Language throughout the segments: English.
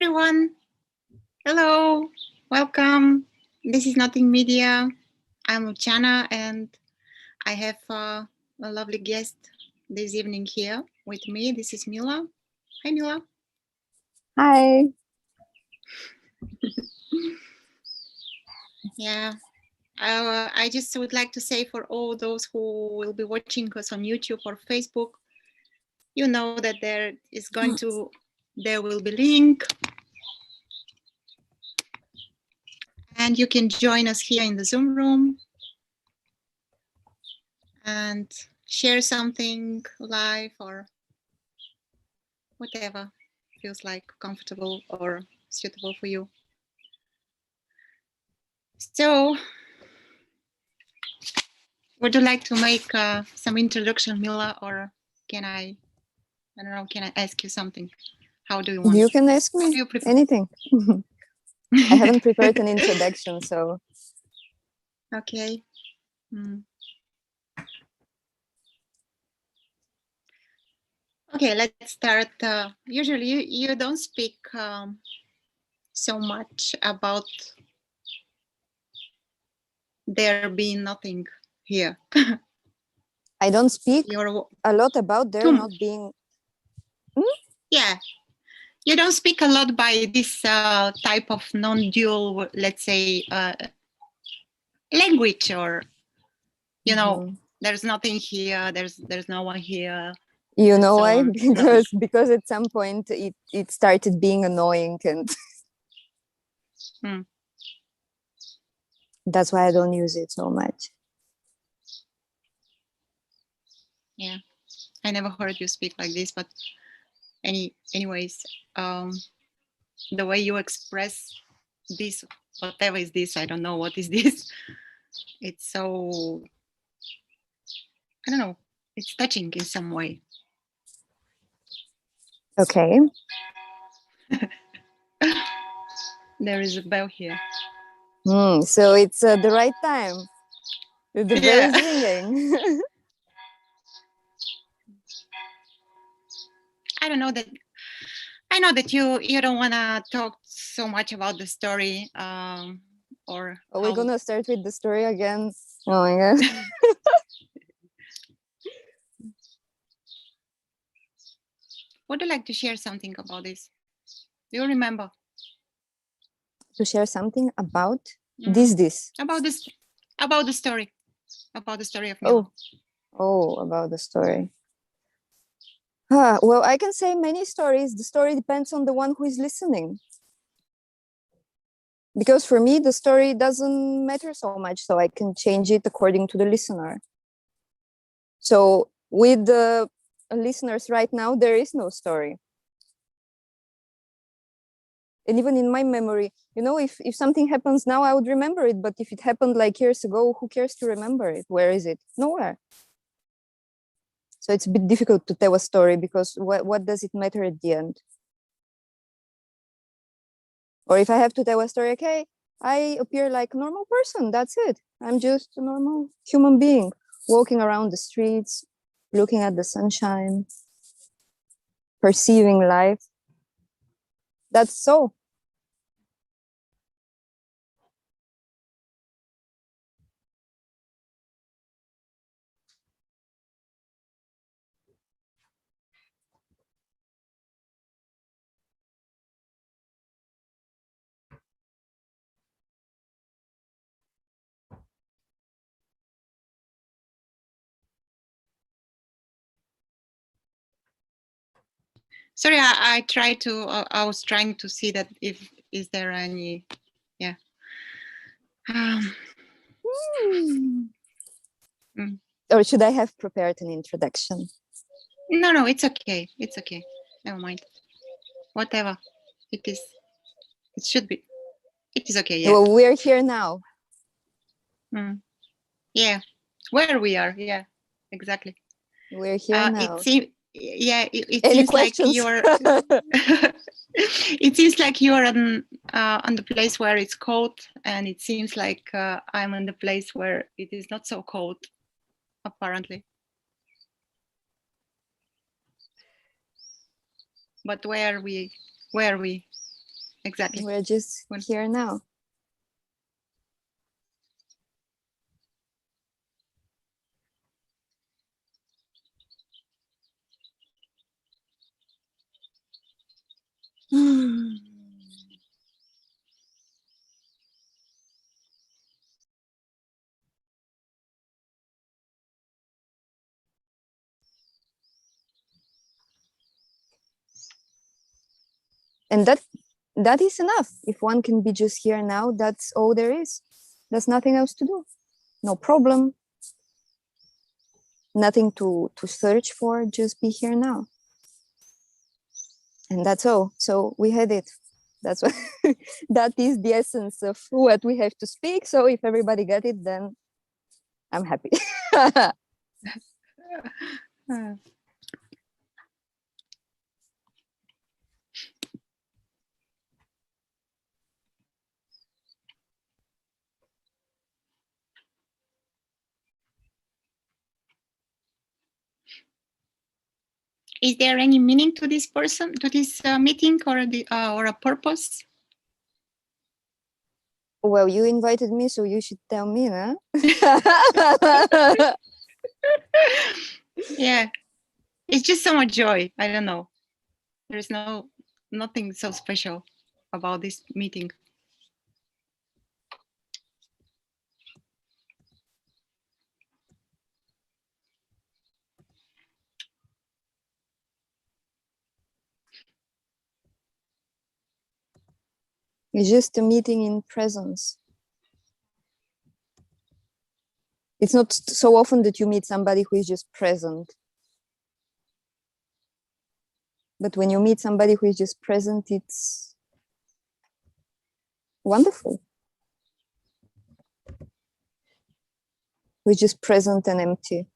everyone. Hello, welcome. This is Nothing Media. I'm Luchana and I have a lovely guest this evening here with me. This is Mila. Hi, Mila. Hi. Yeah, I just would like to say for all those who will be watching us on YouTube or Facebook, you know that there will be link and you can join us here in the Zoom room and share something live or whatever feels like comfortable or suitable for you. So, would you like to make some introduction, Mila, or can I don't know, can I ask you something? How do you want? You can ask me anything. I haven't prepared an introduction, so. Okay. Okay, let's start. Usually you don't speak so much about there being nothing here. I don't speak a lot about there not being. Yeah, you don't speak a lot by this type of non-dual, let's say, language, or you know, there's nothing here. There's no one here. You know why? Because at some point it started being annoying, and that's why I don't use it so much. Yeah, I never heard you speak like this, but anyways, the way you express this, whatever is this, I don't know what is this. It's so, I don't know, it's touching in some way. Okay. There is a bell here. So it's the right time. The bell is ringing. I don't know that. I know that you don't want to talk so much about the story, or. Are we gonna start with the story again? Oh my god. Would you like to share something about this? Do you remember? To share something about this? About the story. About the story of Mila. Oh, about the story. Well, I can say many stories. The story depends on the one who is listening. Because for me, the story doesn't matter so much, so I can change it according to the listener. So with the listeners right now, there is no story. And even in my memory, you know, if something happens now, I would remember it. But if it happened like years ago, who cares to remember it? Where is it? Nowhere. So it's a bit difficult to tell a story because what does it matter at the end? Or if I have to tell a story, okay, I appear like a normal person. That's it. I'm just a normal human being walking around the streets, looking at the sunshine, perceiving life. That's so. Sorry, I tried to. I was trying to see that is there any, yeah. Or should I have prepared an introduction? No, it's okay. It's okay. Never mind. Whatever it is, it should be. It is okay. Yeah. Well, we're here now. Yeah, where we are. Yeah, exactly. We're here now. It Any seems questions? like you're. It seems like you're on the place where it's cold, and it seems like I'm in the place where it is not so cold, apparently. But where are we? exactly. We're just here now. And that is enough. If one can be just here now, that's all there is. There's nothing else to do. No problem. Nothing to search for. Just be here now. And that's all. So we had it. That's what that is the essence of what we have to speak. So if everybody got it, then I'm happy. Is there any meaning to this person, to this meeting, or a purpose? Well, you invited me, so you should tell me, huh? Yeah, it's just so much joy. I don't know. There's nothing so special about this meeting. It's just a meeting in presence. It's not so often that you meet somebody who is just present. But when you meet somebody who is just present, it's wonderful. Who is just present and empty.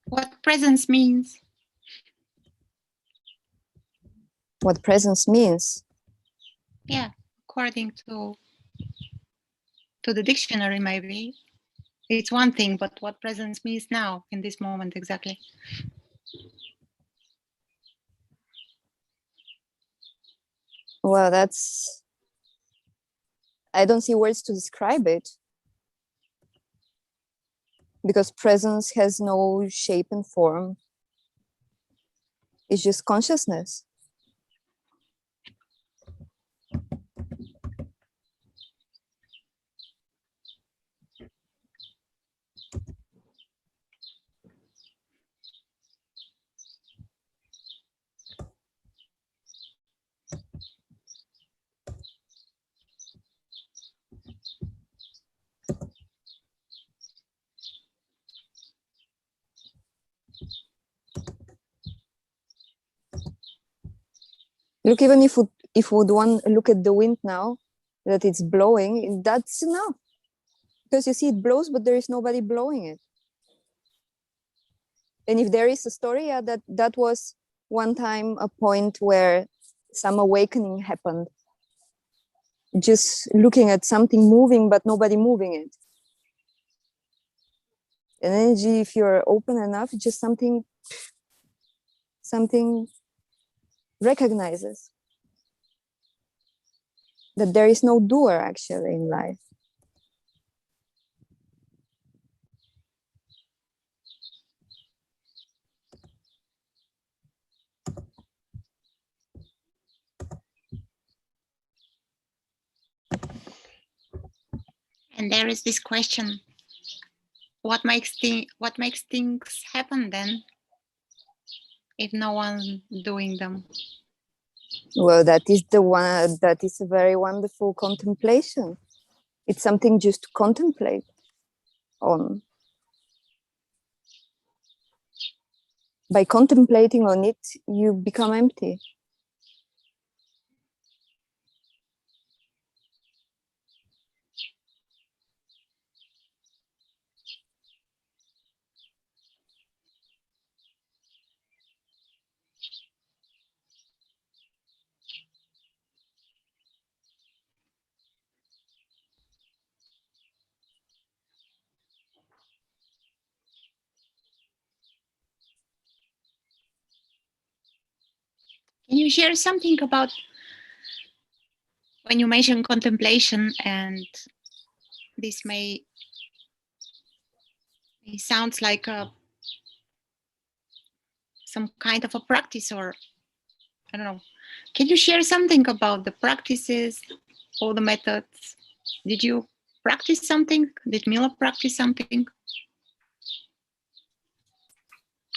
What presence means? What presence means? Yeah, according to the dictionary, maybe it's one thing, but what presence means now in this moment exactly? Well, I don't see words to describe it. Because presence has no shape and form. It's just consciousness. Look, even if would one look at the wind now, that it's blowing, that's enough. Because you see it blows, but there is nobody blowing it. And if there is a story, yeah, that was one time a point where some awakening happened. Just looking at something moving, but nobody moving it. And energy, if you're open enough, just something recognizes that there is no doer actually in life. And there is this question: what makes things happen then, if no one doing them? Well, that is a very wonderful contemplation. It's something just to contemplate on. By contemplating on it, you become empty. you share something about when you mention contemplation, and this may it sounds like some kind of a practice, or I don't know. Can you share something about the practices, all the methods? Did you practice something? Did Mila practice something?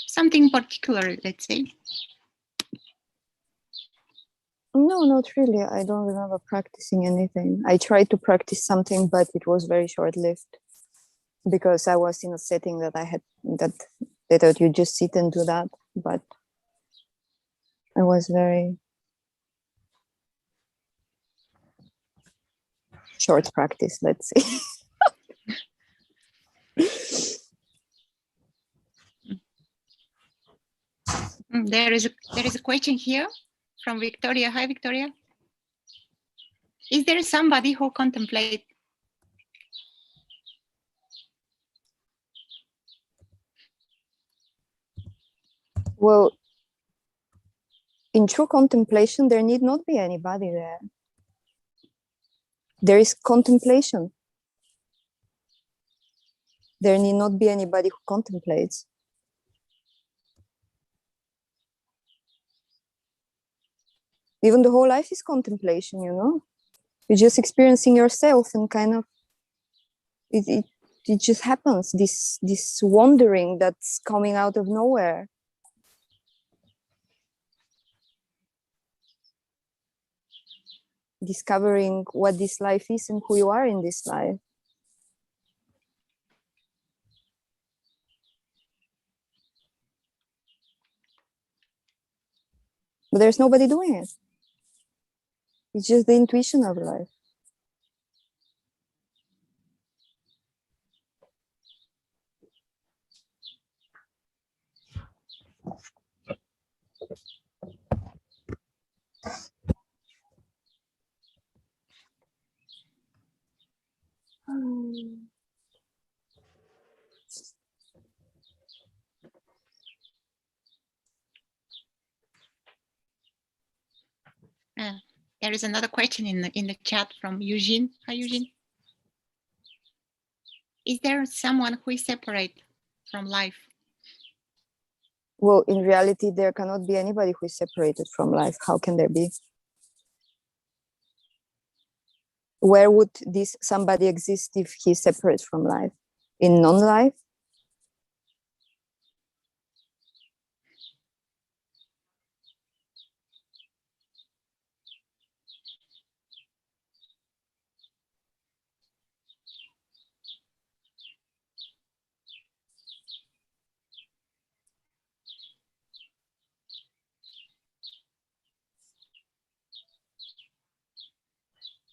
Something particular, let's say? No, not really. I don't remember practicing anything. I tried to practice something, but it was very short-lived because I was in a setting that I had that they thought you just sit and do that, but I was very short practice, let's say. There is a question here from Victoria. Hi, Victoria. Is there somebody who contemplates? Well, in true contemplation, there need not be anybody there. There is contemplation. There need not be anybody who contemplates. Even the whole life is contemplation, you know? You're just experiencing yourself and kind of, it just happens, this wandering that's coming out of nowhere. Discovering what this life is and who you are in this life. But there's nobody doing it. It's just the intuition of life. There is another question in the chat from Eugene. Hi, Eugene. Is there someone who is separate from life? Well, in reality, there cannot be anybody who is separated from life. How can there be? Where would this somebody exist if he's separate from life? In non-life?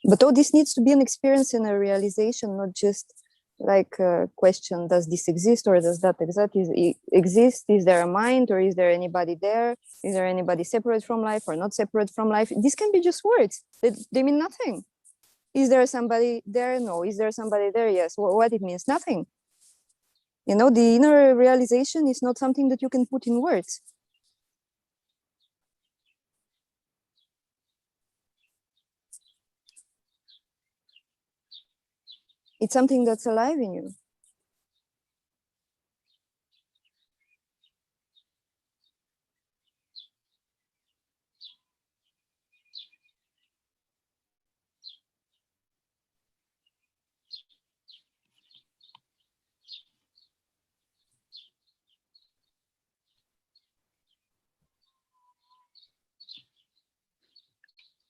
But all this needs to be an experience and a realization, not just like a question, does this exist or does that exist? Is there a mind or is there anybody there? Is there anybody separate from life or not separate from life? This can be just words. They mean nothing. Is there somebody there? No. Is there somebody there? Yes. What it means? Nothing. You know, the inner realization is not something that you can put in words. It's something that's alive in you.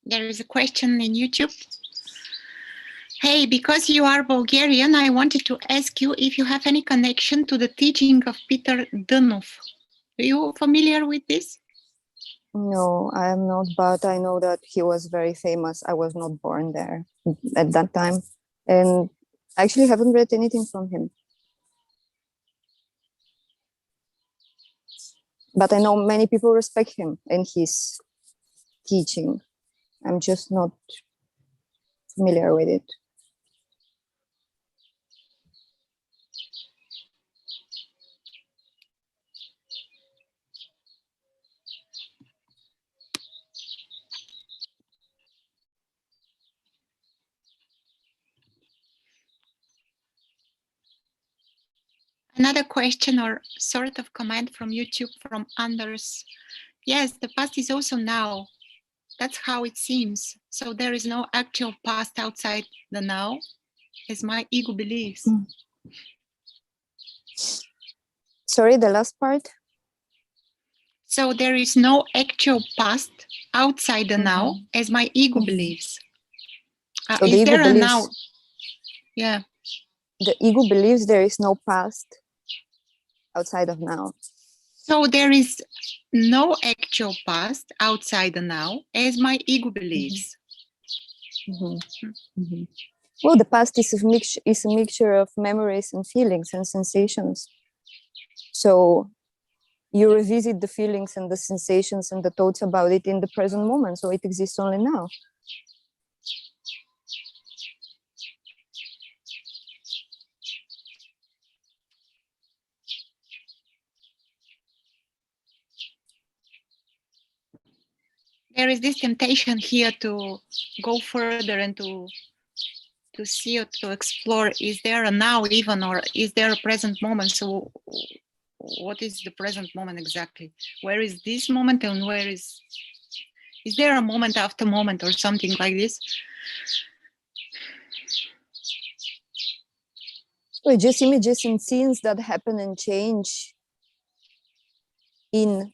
There is a question in YouTube. Hey, because you are Bulgarian, I wanted to ask you if you have any connection to the teaching of Peter Dönhoff. Are you familiar with this? No, I am not, but I know that he was very famous. I was not born there at that time. And I actually haven't read anything from him. But I know many people respect him and his teaching. I'm just not familiar with it. another question or sort of comment from YouTube from Anders. Yes, the past is also now. That's how it seems. So there is no actual past outside the now, as my ego believes. Sorry, the last part? So there is no actual past outside the now, as my ego believes. So the is ego there a believes, now? Yeah. The ego believes there is no past outside of now. So there is no actual past outside the now, as my ego believes. Well, the past is a mixture of memories and feelings and sensations. So you revisit the feelings and the sensations and the thoughts about it in the present moment. So it exists only now. There is this temptation here to go further and to see or to explore, is there a now even, or is there a present moment? So what is the present moment exactly? Where is this moment, and where is there a moment after moment or something like this? Well, just images and scenes that happen and change in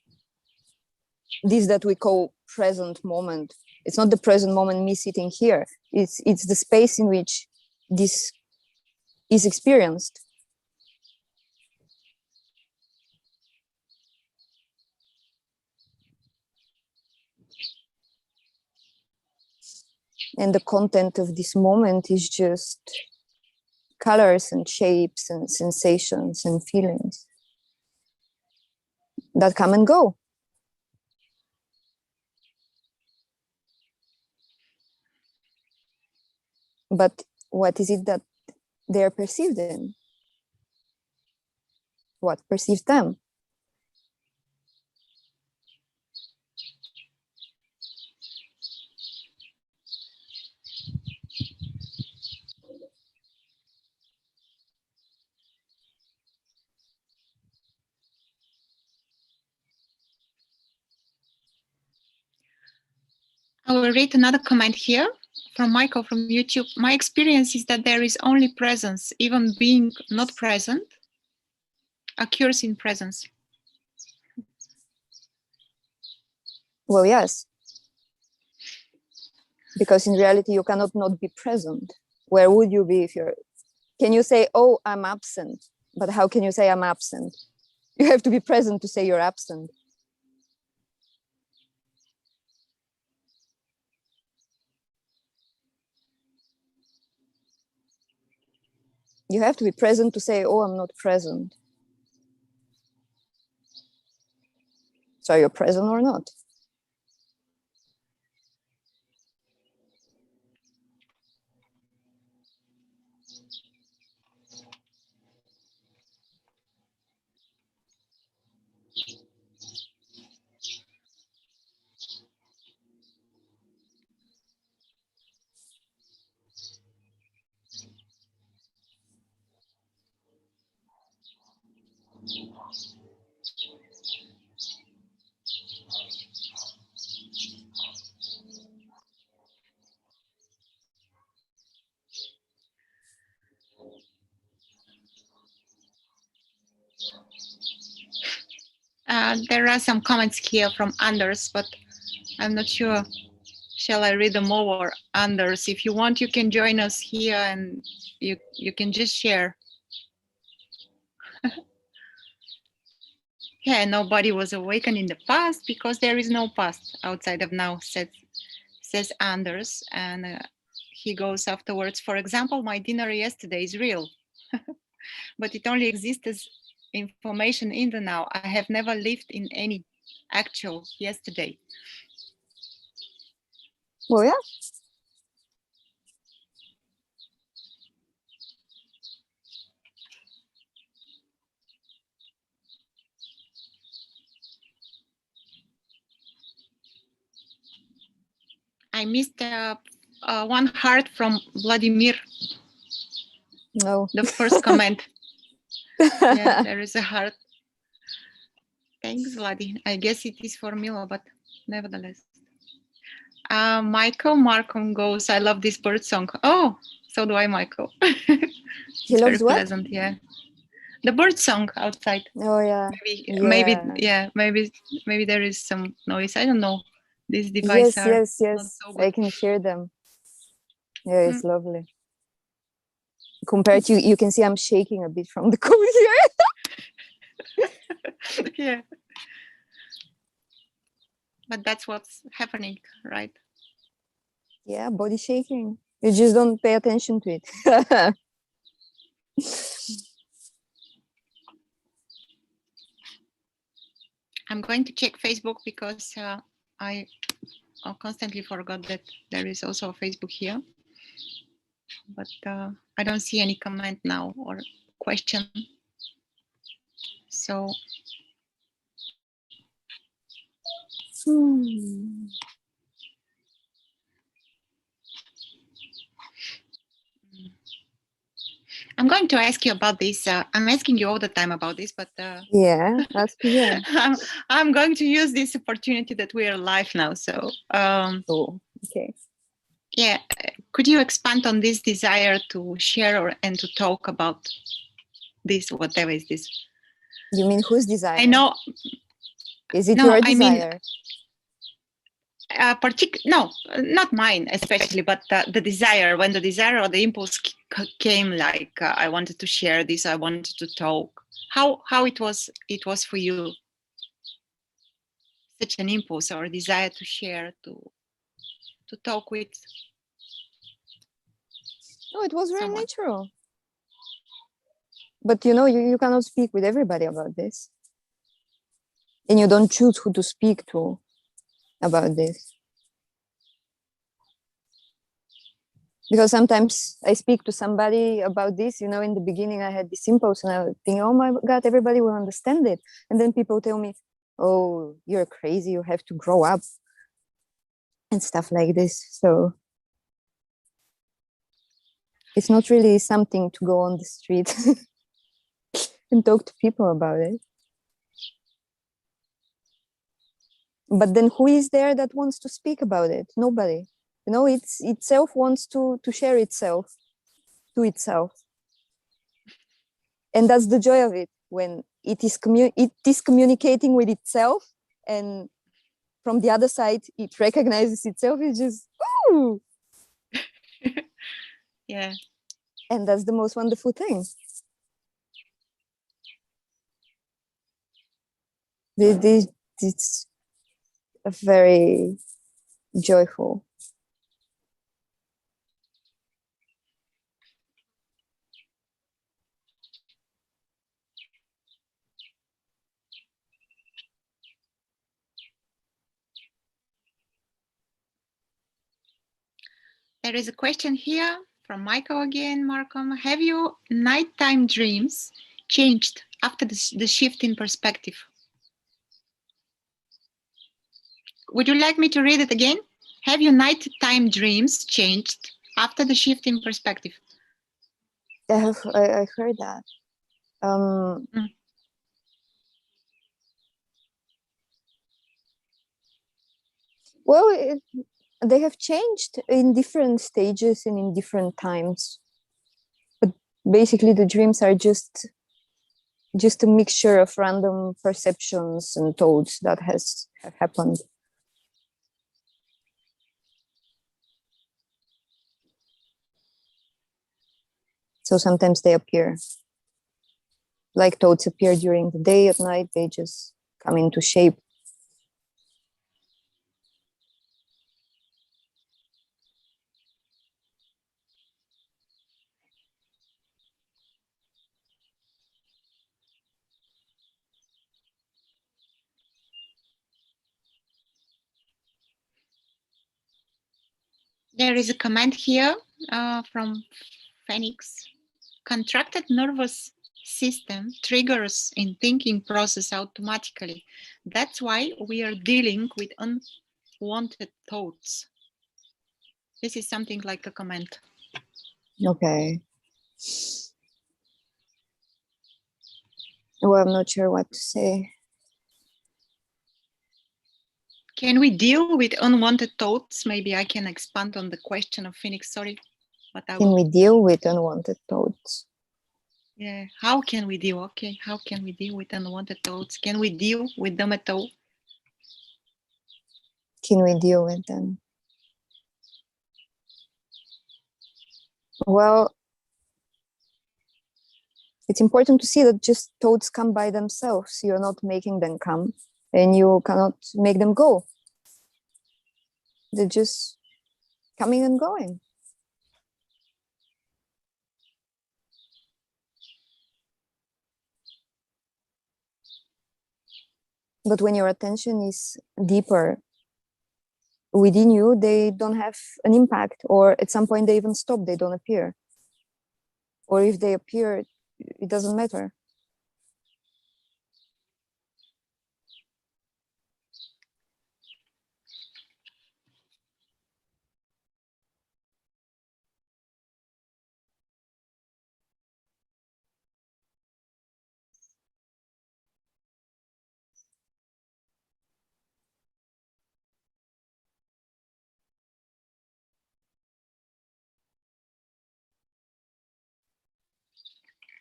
this that we call present moment. It's not the present moment, me sitting here. It's the space in which this is experienced. And the content of this moment is just colors and shapes and sensations and feelings that come and go. But what is it that they're perceived in? What perceives them? I will read another comment here from Michael from YouTube. My experience is that there is only presence, even being not present occurs in presence. Well, yes. Because in reality, you cannot not be present. Where would you be if you're... Can you say, oh, I'm absent? But how can you say I'm absent? You have to be present to say you're absent. You have to be present to say, oh, I'm not present. So are you present or not? There are some comments here from Anders, but I'm not sure. Shall I read them all, or Anders? If you want, you can join us here and you can just share. Yeah, nobody was awakened in the past because there is no past outside of now, says Anders. And he goes afterwards, for example, my dinner yesterday is real, but it only exists as information in the now. I have never lived in any actual yesterday. Well, yeah. I missed one heart from Vladimir. No. The first comment. Yeah, there is a heart. Thanks, Vladi. I guess it is for Mila, but nevertheless. Michael Markham goes, I love this bird song. Oh, so do I, Michael. He It's very loves what? pleasant, yeah. The bird song outside. Oh yeah. Maybe there is some noise. I don't know. These devices Yes, are yes, not yes. so I good. can hear them. Yeah, it's lovely. Compared to you can see I'm shaking a bit from the cold here. Yeah. But that's what's happening, right? Yeah, body shaking. You just don't pay attention to it. I'm going to check Facebook because I constantly forgot that there is also a Facebook here. But I don't see any comment now or question. So I'm going to ask you about this. I'm asking you all the time about this, but yeah, ask again. I'm going to use this opportunity that we are live now. So Oh, okay. yeah, could you expand on this desire to share and to talk about this, whatever is this? You mean whose desire? I know. Is it No, your I mean, desire? no, not mine especially, but the desire, when the desire or the impulse came, like I wanted to share this, I wanted to talk. How it was for you, such an impulse or desire to share, to talk with. No, it was very Someone. natural. But you cannot speak with everybody about this. And you don't choose who to speak to about this. Because sometimes I speak to somebody about this, in the beginning I had this impulse and I would think, oh my God, everybody will understand it. And then people tell me, oh, you're crazy, you have to grow up and stuff like this. So it's not really something to go on the street and talk to people about it. But then who is there that wants to speak about it? Nobody. It's itself wants to share itself to itself. And that's the joy of it, when it is communicating with itself, and from the other side it recognizes itself. It's just ooh. Yeah. And that's the most wonderful thing. It's a very joyful. There is a question here from Michael again, Markham. Have your nighttime dreams changed after the shift in perspective? Would you like me to read it again? Have your nighttime dreams changed after the shift in perspective? I heard that. Well, they have changed in different stages and in different times. But basically the dreams are just a mixture of random perceptions and thoughts that have happened. So sometimes they appear like thoughts appear during the day. At night they just come into shape. There is a comment here from Phoenix. Contracted nervous system triggers in thinking process automatically. That's why we are dealing with unwanted thoughts. This is something like a comment. Okay. Well, I'm not sure what to say. Can we deal with unwanted thoughts? Maybe I can expand on the question of Phoenix. Sorry, but I Can will. we deal with unwanted thoughts? Yeah. How can we deal? Okay. How can we deal with unwanted thoughts? Can we deal with them at all? Can we deal with them? Well, it's important to see that just thoughts come by themselves. You're not making them come, and you cannot make them go. They're just coming and going. But when your attention is deeper within you, they don't have an impact, or at some point they even stop, they don't appear. Or if they appear, it doesn't matter.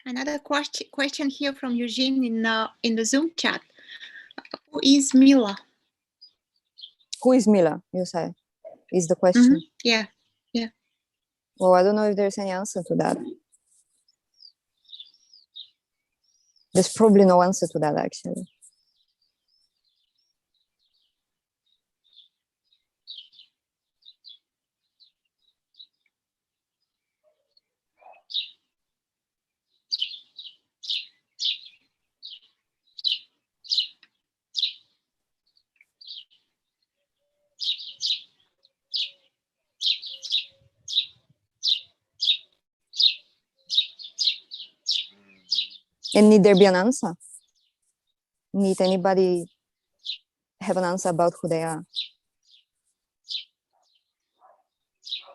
Another question here from Eugene in the Zoom chat. Who is Mila? Who is Mila, you say, is the question. Yeah, yeah. Well, I don't know if there's any answer to that. There's probably no answer to that, actually. And need there be an answer? Need anybody have an answer about who they are?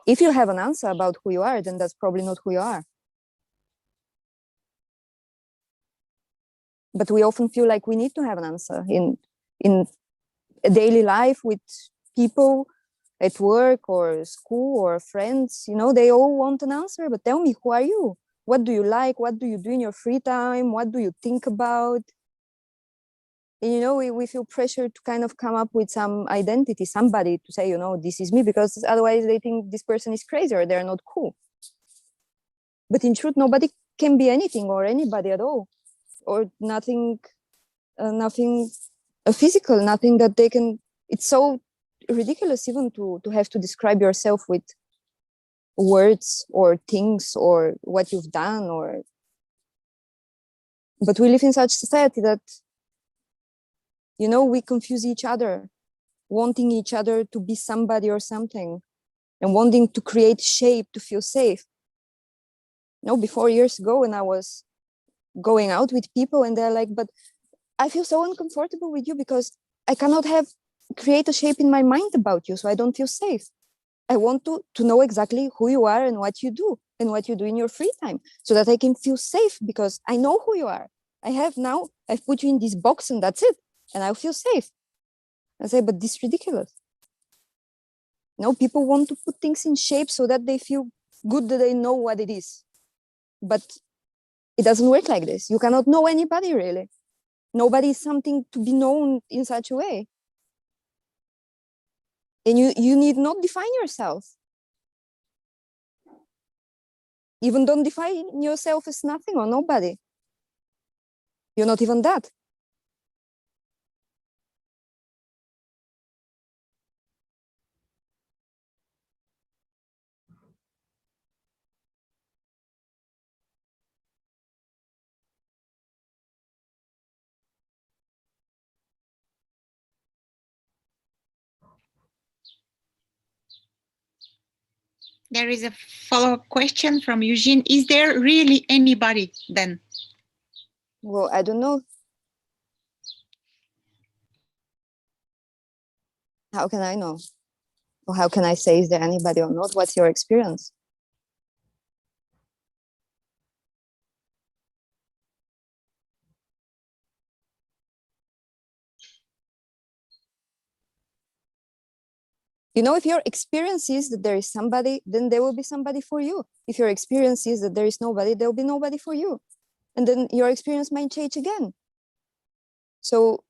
If you have an answer about who you are, then that's probably not who you are. But we often feel like we need to have an answer in a daily life with people at work or school or friends. You know, they all want an answer, but tell me, who are you? What do you like? What do you do in your free time? What do you think about? And, you know, we feel pressure to kind of come up with some identity, somebody to say, you know, this is me, because otherwise they think this person is crazy or they're not cool. But in truth, nobody can be anything or anybody at all, or nothing, nothing physical, nothing that they can. It's so ridiculous even to have to describe yourself with words or things or what you've done. Or but we live in such society that, you know, we confuse each other, wanting each other to be somebody or something, and wanting to create shape to feel safe. You know, before, years ago, when I was going out with people and they're like, but I feel so uncomfortable with you because I cannot have create a shape in my mind about you, so I don't feel safe. I want to know exactly who you are and what you do and what you do in your free time, so that I can feel safe because I know who you are. I've put you in this box and that's it, and I'll feel safe. I say, but this is ridiculous. No, people want to put things in shape so that they feel good, that they know what it is. But it doesn't work like this. You cannot know anybody, really. Nobody is something to be known in such a way. And you need not define yourself. Even don't define yourself as nothing or nobody. You're not even that. There is a follow-up question from Eugene. Is there really anybody then? Well, I don't know. How can I know? Or how can I say, is there anybody or not? What's your experience? You know, if your experience is that there is somebody, then there will be somebody for you. If your experience is that there is nobody, there will be nobody for you. And then your experience might change again. So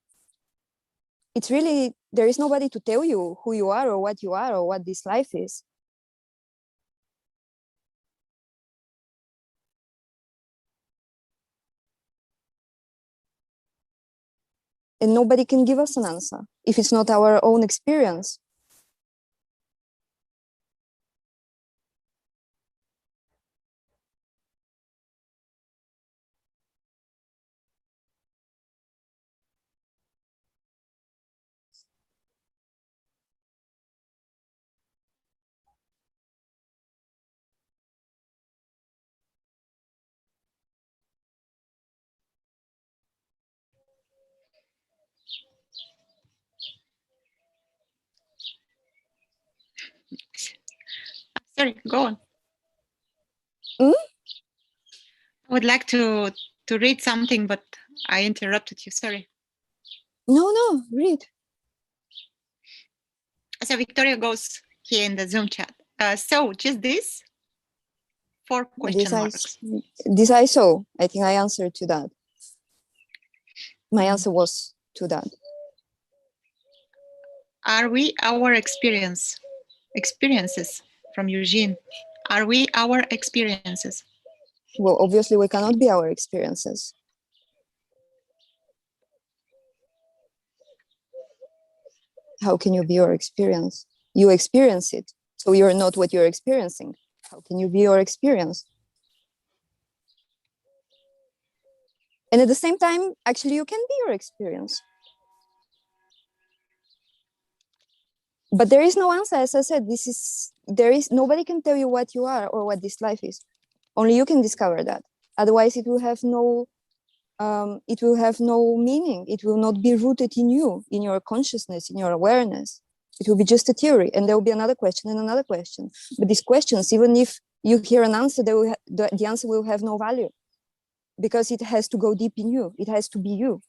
it's really, there is nobody to tell you who you are or what this life is. And nobody can give us an answer if it's not our own experience. Sorry, go on. Mm? I would like to read something, but I interrupted you. Sorry. No, read. So Victoria goes here in the Zoom chat. So just this? 4 question marks. This I saw. I think I answered to that. My answer was to that. Are we our experiences from Eugene? Are we our experiences? Well, obviously we cannot be our experiences. How can you be your experience? You experience it. So you're not what you're experiencing. How can you be your experience? And at the same time, actually, you can be your experience. But there is no answer. As I said, nobody can tell you what you are or what this life is. Only you can discover that. Otherwise, it will have no meaning. It will not be rooted in you, in your consciousness, in your awareness. It will be just a theory, and there will be another question and another question. But these questions, even if you hear an answer, the answer will have no value, because it has to go deep in you. It has to be you.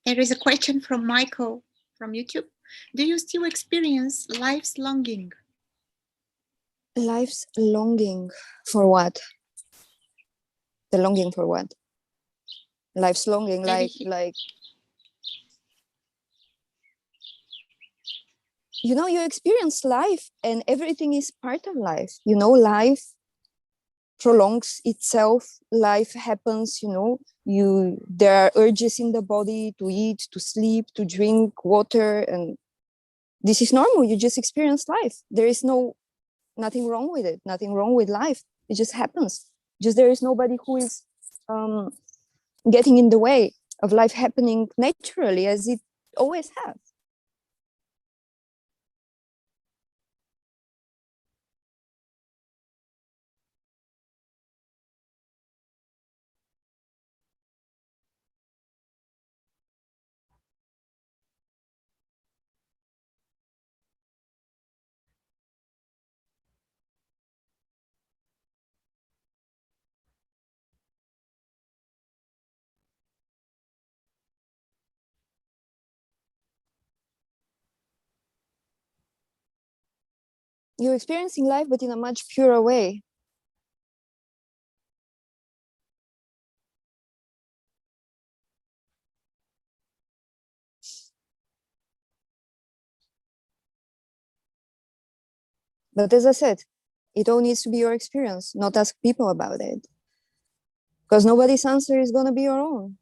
There is a question from Michael from YouTube. Do you still experience life's longing? Life's longing for what? The longing for what? Life's longing, like you know, you experience life and everything is part of life. You know, life prolongs itself, life happens, you know, there are urges in the body to eat, to sleep, to drink water, and this is normal. You just experience life. There is nothing wrong with it, nothing wrong with life. It just happens. Just there is nobody who is getting in the way of life happening naturally as it always has. You're experiencing life, but in a much purer way. But as I said, it all needs to be your experience, not ask people about it. Because nobody's answer is going to be your own.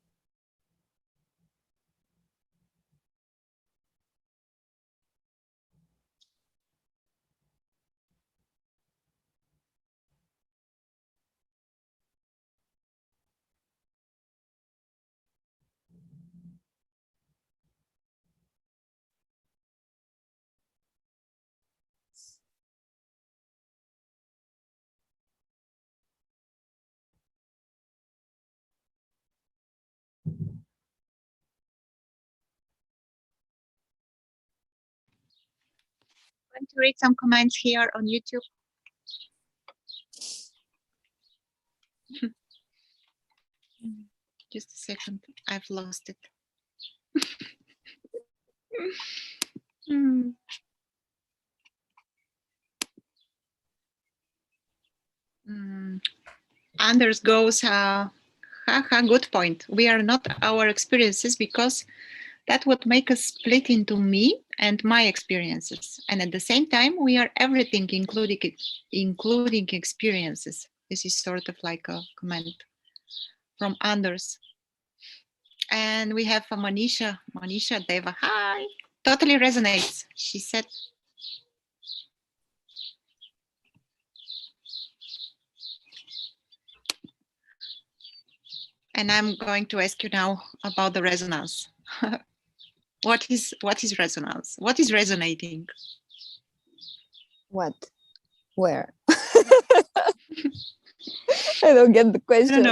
going to read some comments here on YouTube. Just a second, I've lost it. Anders goes, good point. We are not our experiences because that would make us split into me and my experiences. And at the same time, we are everything, including experiences. This is sort of like a comment from Anders. And we have Manisha Deva. Hi. Totally resonates, she said. And I'm going to ask you now about the resonance. What is resonance? What is resonating? What? Where? I don't get the question.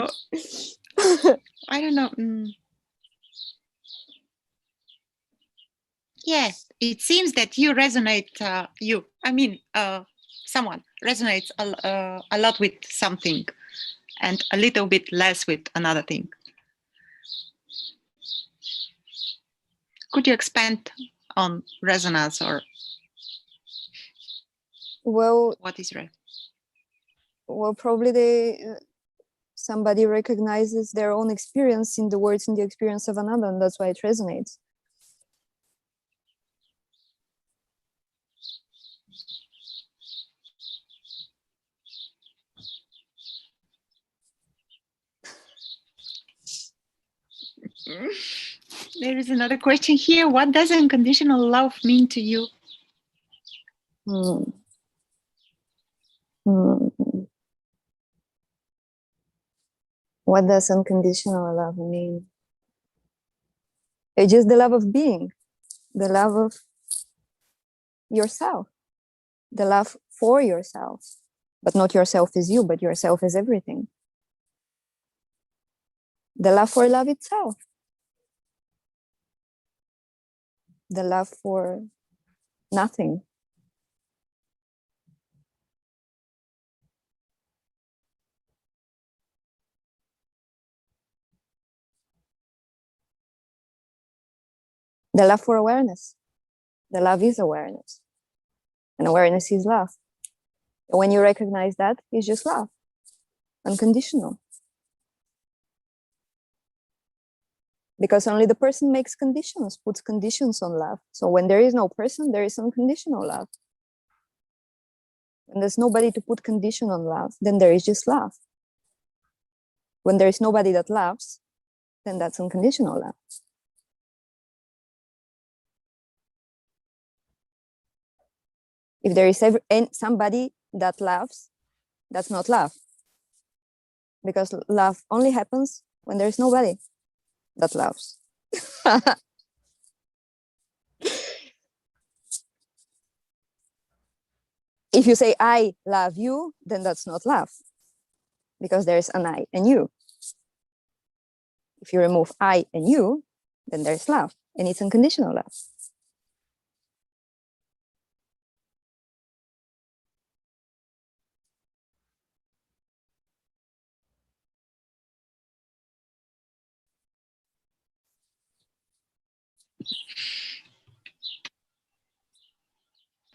I don't know. Yes, it seems that you resonate. Someone resonates a lot with something, and a little bit less with another thing. Could you expand on resonance, or what is well, probably somebody recognizes their own experience in the words in the experience of another, and that's why it resonates. There is another question here. What does unconditional love mean to you? What does unconditional love mean? It's just the love of being, the love of yourself, the love for yourself, but not yourself as you, but yourself as everything. The love for love itself. The love for nothing. The love for awareness. The love is awareness. And awareness is love. And when you recognize that, it's just love. Unconditional. Because only the person makes conditions, puts conditions on love. So when there is no person, there is unconditional love. When there's nobody to put condition on love, then there is just love. When there is nobody that loves, then that's unconditional love. If there is somebody that loves, that's not love. Because love only happens when there is nobody that loves. If you say, I love you, then that's not love. Because there's an I and you. If you remove I and you, then there's love. And it's unconditional love.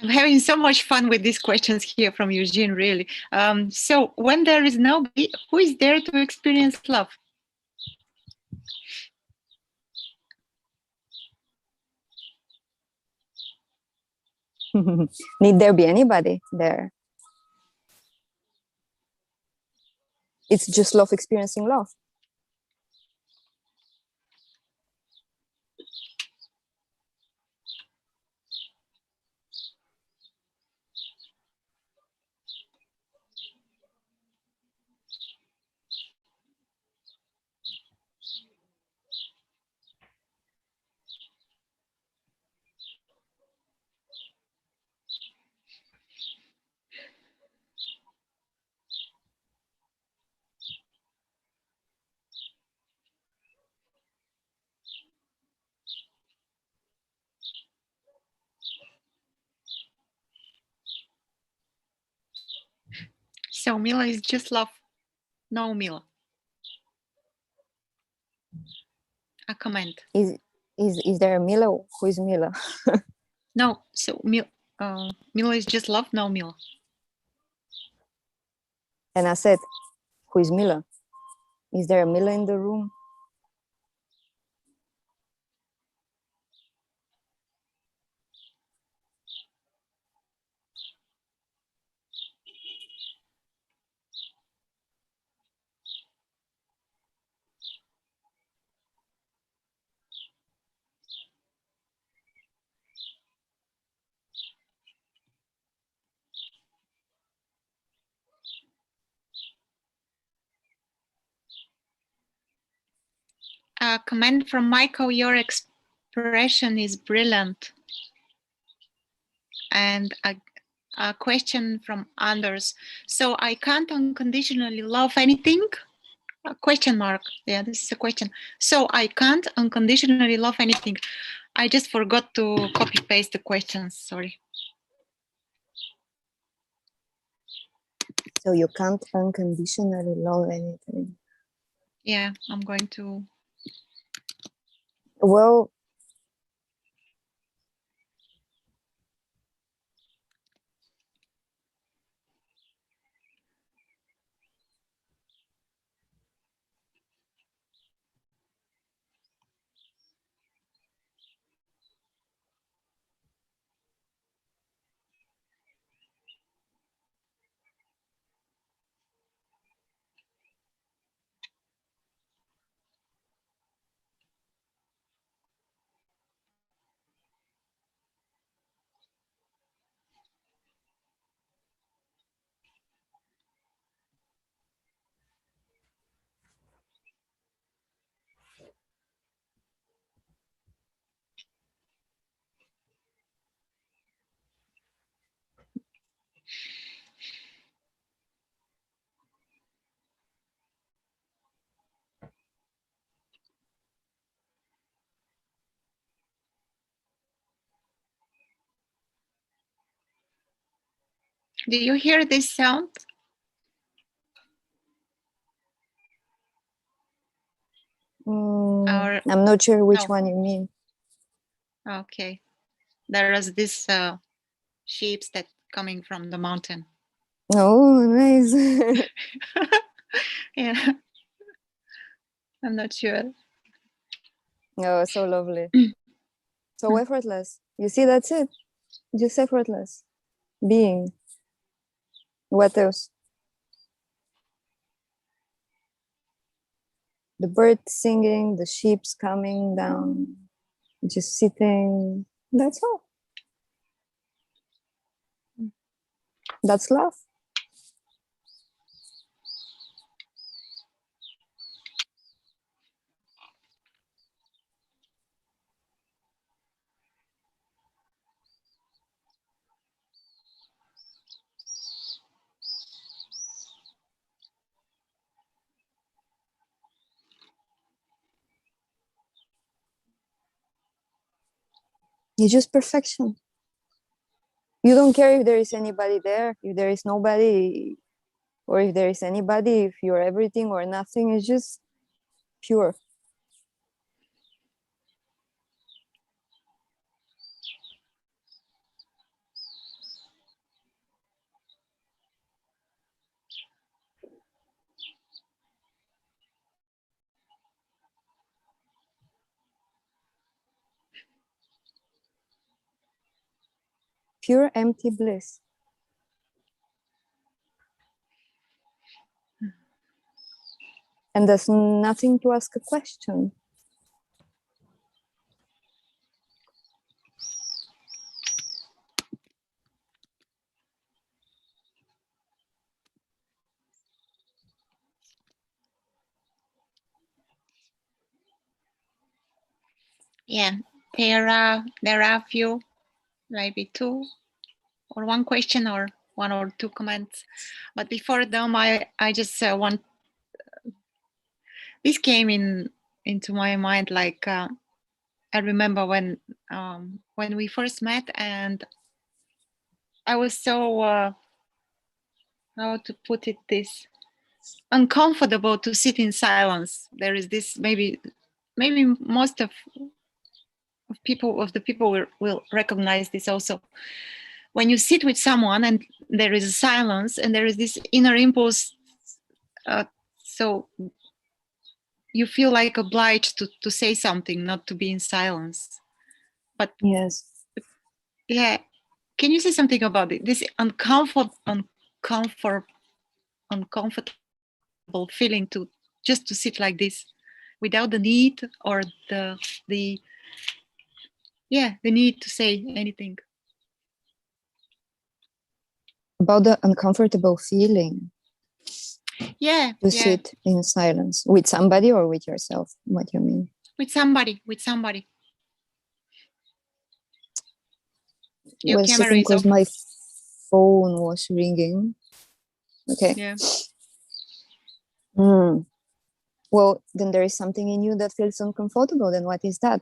I'm having so much fun with these questions here from Eugene, really. So when there is nobody, who is there to experience love? Need there be anybody there? It's just love experiencing love. So Mila is just love. No Mila. A comment. Is there a Mila? Who is Mila? No, so Mila is just love. No Mila. And I said, who is Mila? Is there a Mila in the room? A comment from Michael. Your expression is brilliant. And a question from Anders. So I can't unconditionally love anything? A question mark. Yeah, this is a question. So I can't unconditionally love anything. I just forgot to copy paste the questions. Sorry. So you can't unconditionally love anything. Yeah, I'm going to. Well, Do you hear this sound? Or, I'm not sure which no. one you mean. Okay. There is this sheep that coming from the mountain. Oh, nice. Yeah. I'm not sure. Oh, so lovely. So effortless. You see, that's it. Just effortless. Being. What else? The birds singing, the sheep's coming down, just sitting. That's all. That's love. It's just perfection. You don't care if there is anybody there, if there is nobody, or if there is anybody, if you're everything or nothing. It's just pure. Pure empty bliss. And there's nothing to ask a question. Yeah, there are a few, maybe two or one question or one or two comments. But before them, I just want. This came into my mind like I remember when we first met, and I was so how to put it, this uncomfortable to sit in silence. There is this, maybe most of the people will recognize this also. When you sit with someone and there is a silence and there is this inner impulse, so you feel like obliged to say something, not to be in silence. But yes, yeah, can you say something about it? This uncomfortable feeling to just to sit like this without the need or the need to say anything. about the uncomfortable feeling to sit in silence with somebody or with yourself. What do you mean? With somebody. Your Was camera sitting is off. because my phone was ringing. Okay. Yeah. Well, then there is something in you that feels uncomfortable. Then what is that?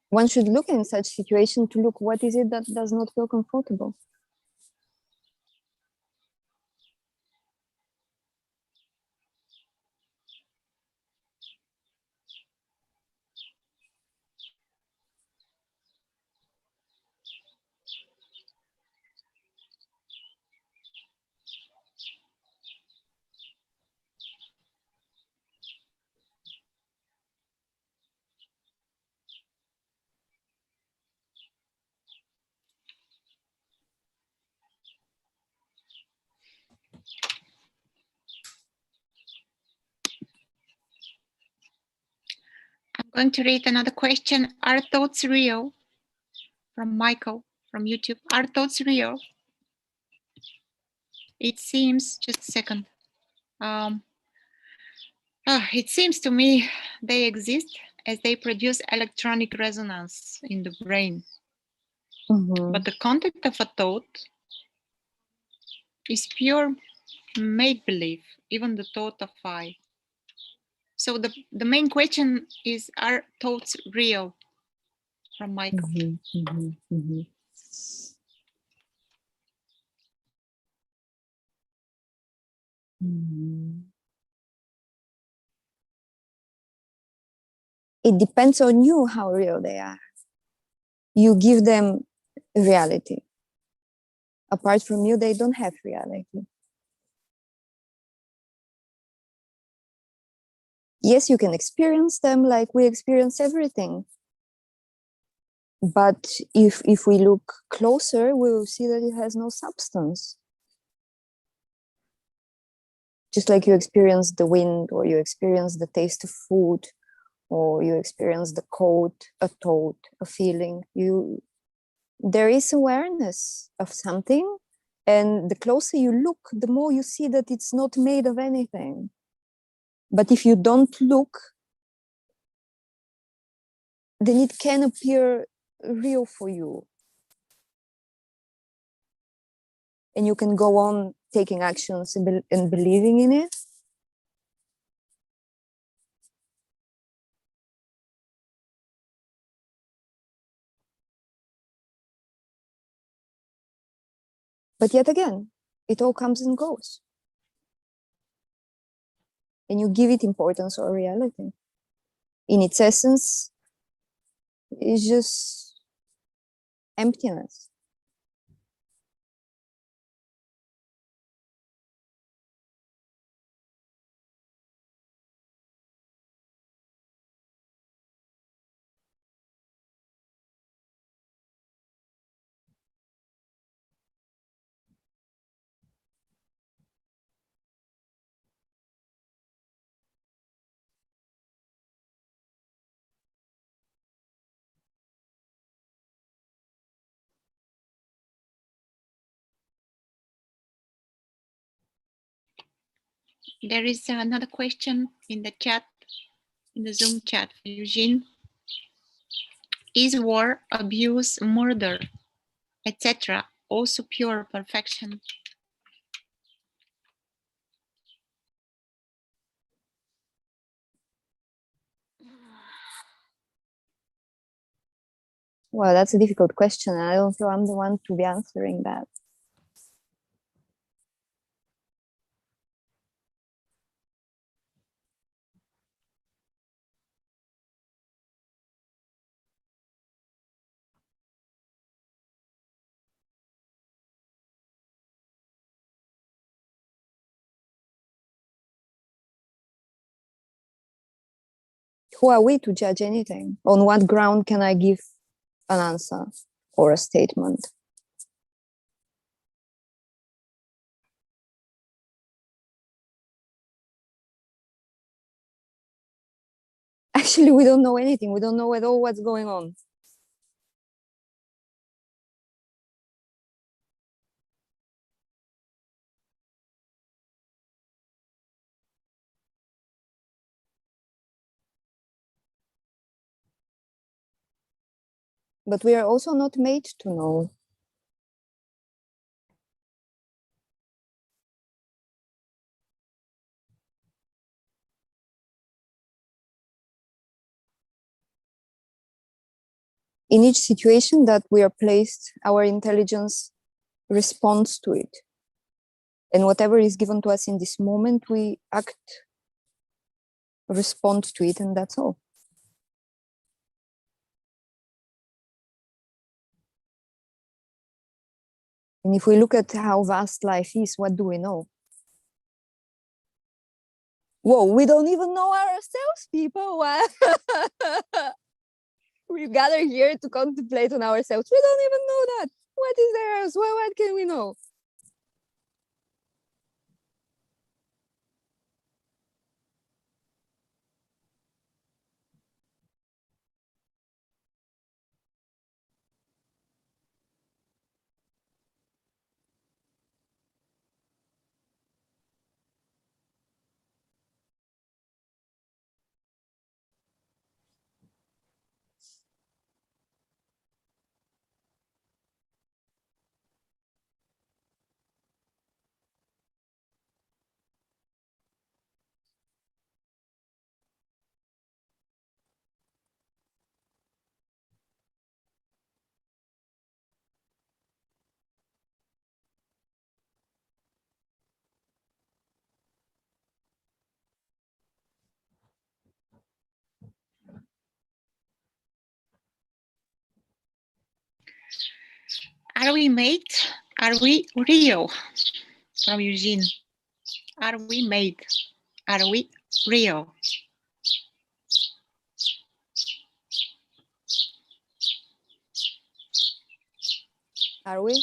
One should look in such situation to look what is it that does not feel comfortable. I'm going to read another question. Are thoughts real? From Michael from YouTube. Are thoughts real? It seems, just a second. It seems to me they exist as they produce electronic resonance in the brain. But the content of a thought is pure make-believe, even the thought of I. So the main question is, are thoughts real? From Michael. It depends on you how real they are. You give them reality. Apart from you, they don't have reality. Yes, you can experience them like we experience everything. But if we look closer, we will see that it has no substance. Just like you experience the wind, or you experience the taste of food, or you experience the cold, a thought, a feeling. There is awareness of something, and the closer you look, the more you see that it's not made of anything. But if you don't look, then it can appear real for you. And you can go on taking actions and believing in it. But yet again, it all comes and goes. And you give it importance or reality. In its essence, it's just emptiness. There is another question in the chat, in the Zoom chat for Eugene. Is war, abuse, murder, etc. also pure perfection? Well, that's a difficult question. I don't feel I'm the one to be answering that. Who are we to judge anything? On what ground can I give an answer or a statement? Actually, we don't know anything. We don't know at all what's going on. But we are also not made to know. In each situation that we are placed, our intelligence responds to it. And whatever is given to us in this moment, we act, respond to it, and that's all. And if we look at how vast life is, what do we know? Whoa, we don't even know ourselves, people. We gather here to contemplate on ourselves. We don't even know that. What is there else? What can we know? Are we made? Are we real? From Eugene. Are we made? Are we real? Are we?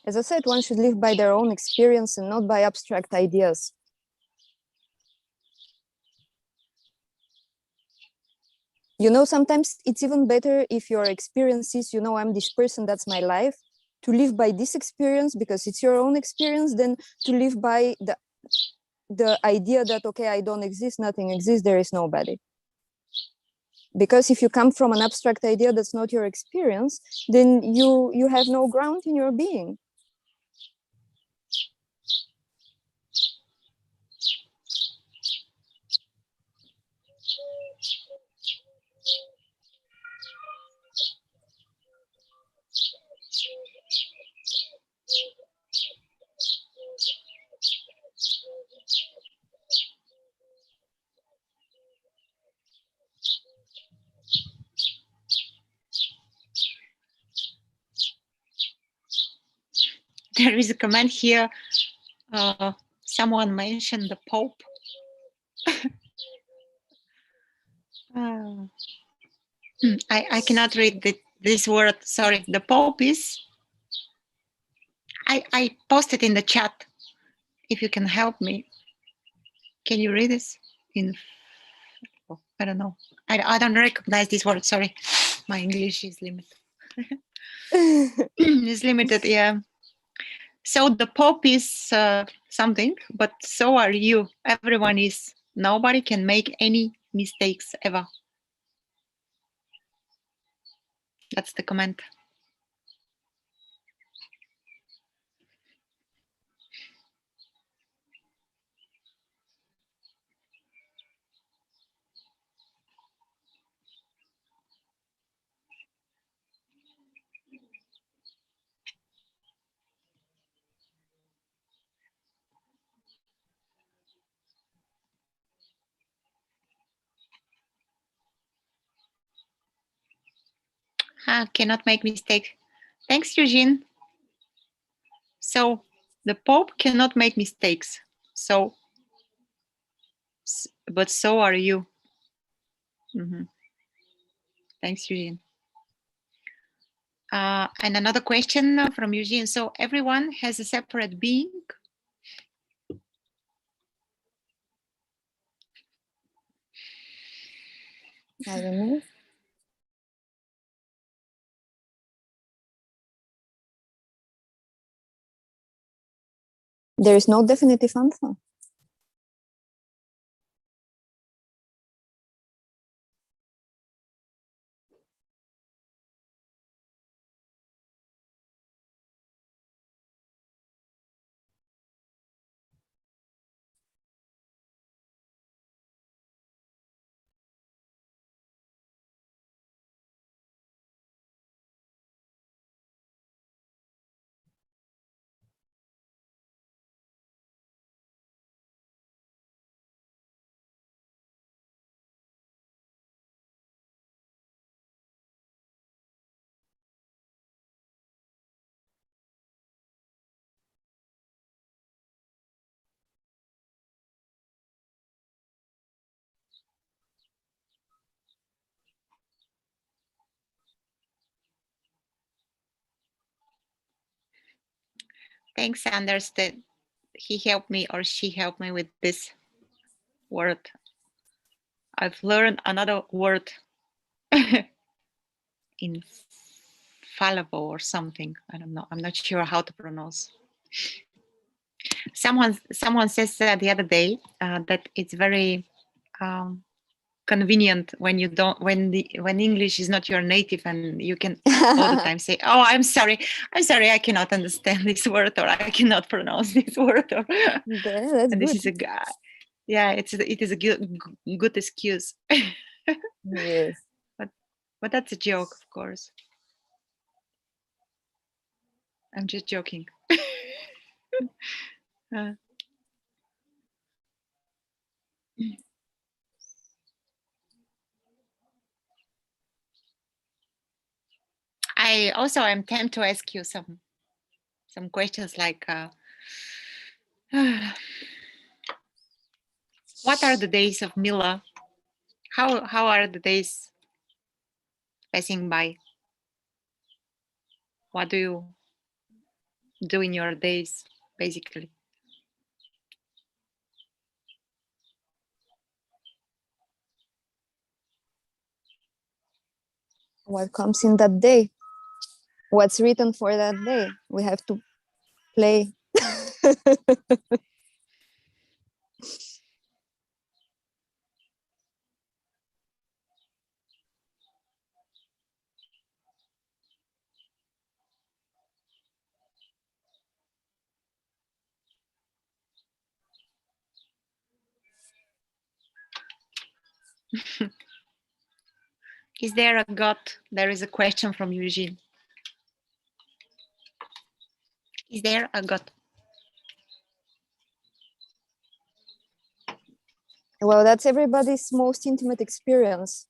As I said, one should live by their own experience and not by abstract ideas. You know, sometimes it's even better if your experience is, you know, I'm this person, that's my life, to live by this experience because it's your own experience than to live by the idea that, okay, I don't exist, nothing exists, there is nobody. Because if you come from an abstract idea that's not your experience, then you have no ground in your being. There is a comment here. Someone mentioned the Pope. I cannot read this word. Sorry. The Pope is. I posted in the chat. If you can help me. Can you read this? In I don't know. I don't recognize this word. Sorry, my English is limited. Is limited. Yeah. So the Pope is something, but so are you. Everyone is. Nobody can make any mistakes ever. That's the comment. Cannot make mistakes. Thanks, Eugene. So the Pope cannot make mistakes. So, but so are you. Mm-hmm. Thanks, Eugene. And another question from Eugene. So everyone has a separate being? I don't know. There is no definitive answer. Thanks, Anders, that he helped me or she helped me with this word. I've learned another word, infallible or something. I don't know. I'm not sure how to pronounce. Someone says the other day that it's very convenient when you don't when English is not your native and you can all the time say, "Oh, I'm sorry, I cannot understand this word or I cannot pronounce this word." Or, That's and good. this is a guy. Yeah, it is a good excuse. Yes. But that's a joke, of course. I'm just joking. I also am tempted to ask you some questions like, what are the days of Mila? How are the days passing by? What do you do in your days, basically? What comes in that day? What's written for that day? We have to play. Is there a God? There is a question from Eugene. Is there a God? Well, that's everybody's most intimate experience.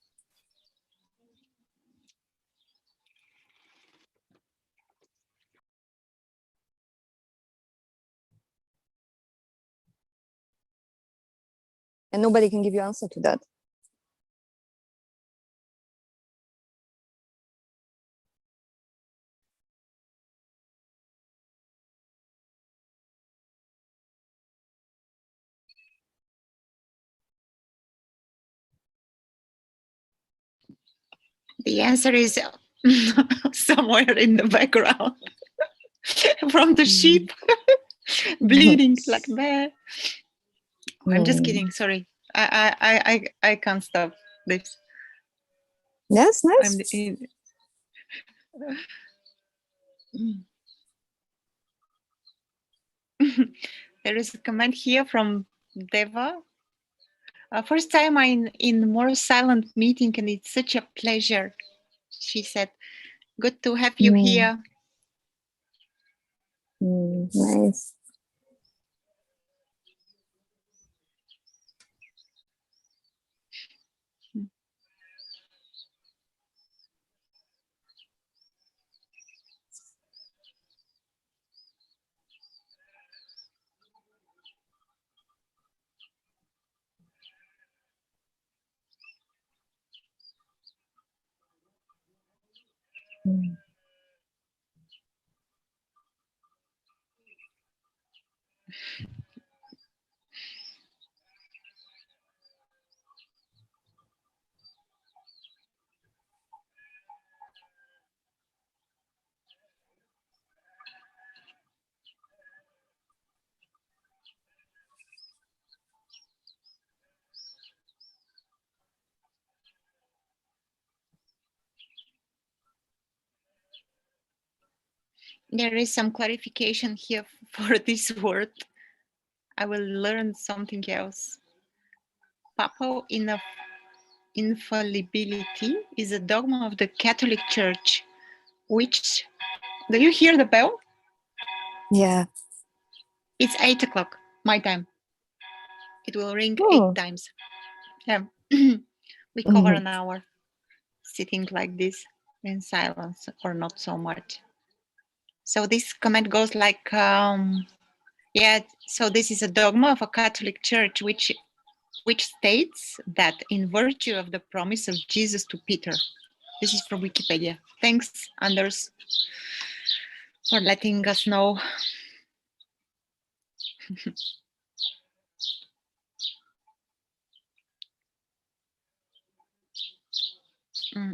And nobody can give you answer to that. The answer is somewhere in the background from the sheep bleeding like that. I'm just kidding. Sorry. I can't stop this. Yes, I'm nice. There is a comment here from Deva. First time I'm in more silent meeting and it's such a pleasure. She said, good to have you here. Nice. There is some clarification here for this word. I will learn something else. Papal infallibility is a dogma of the Catholic Church, which, do you hear the bell? Yeah. It's 8 o'clock, my time. It will ring 8 times. Yeah. We cover an hour sitting like this in silence or not so much. So this comment goes like, so this is a dogma of a Catholic Church, which states that in virtue of the promise of Jesus to Peter. This is from Wikipedia. Thanks, Anders, for letting us know.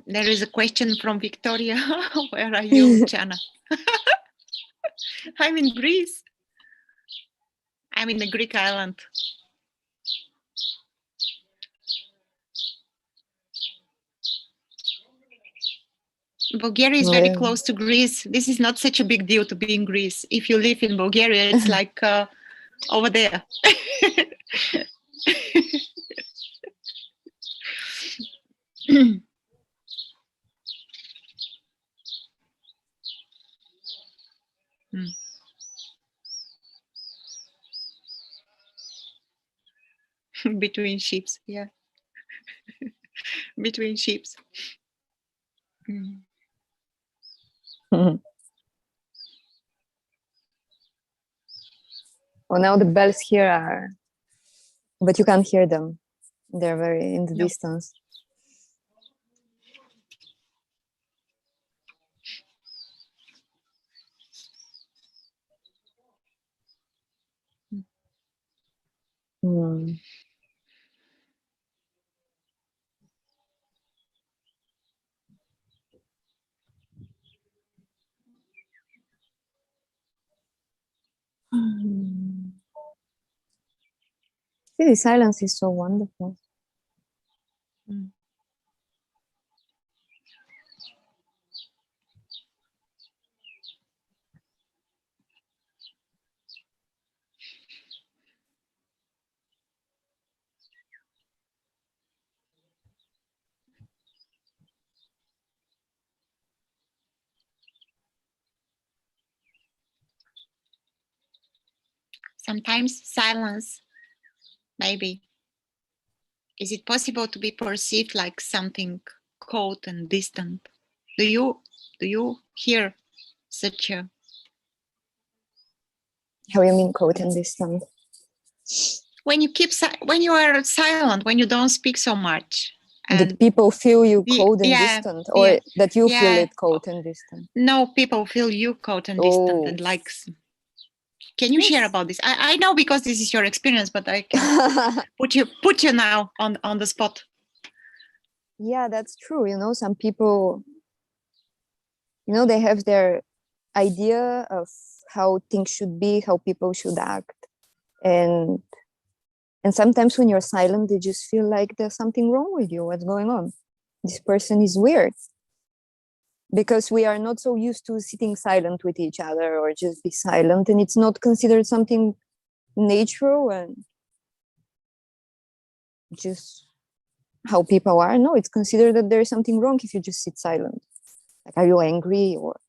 There is a question from Victoria. Where are you, Luchana? I'm in Greece. I'm in the Greek island. Bulgaria is very close to Greece. This is not such a big deal to be in Greece. If you live in Bulgaria, it's like over there. Between ships, yeah. Between ships. Well, now the bells here are, but you can't hear them. They're very in the distance. See, the silence is so wonderful. Sometimes silence, maybe. Is it possible to be perceived like something cold and distant? Do you hear such a? How you mean cold and distant? When you are silent, when you don't speak so much. And that people feel you cold and distant, or that you feel it cold and distant? No, people feel you cold and distant and like. Can you share about this? I know because this is your experience, but I can put you now on the spot. Yeah, that's true. You know, some people, you know, they have their idea of how things should be, how people should act. And sometimes when you're silent, they just feel like there's something wrong with you. What's going on? This person is weird. Because we are not so used to sitting silent with each other or just be silent, and it's not considered something natural and just how people are. No, it's considered that there is something wrong if you just sit silent. Like, are you angry, or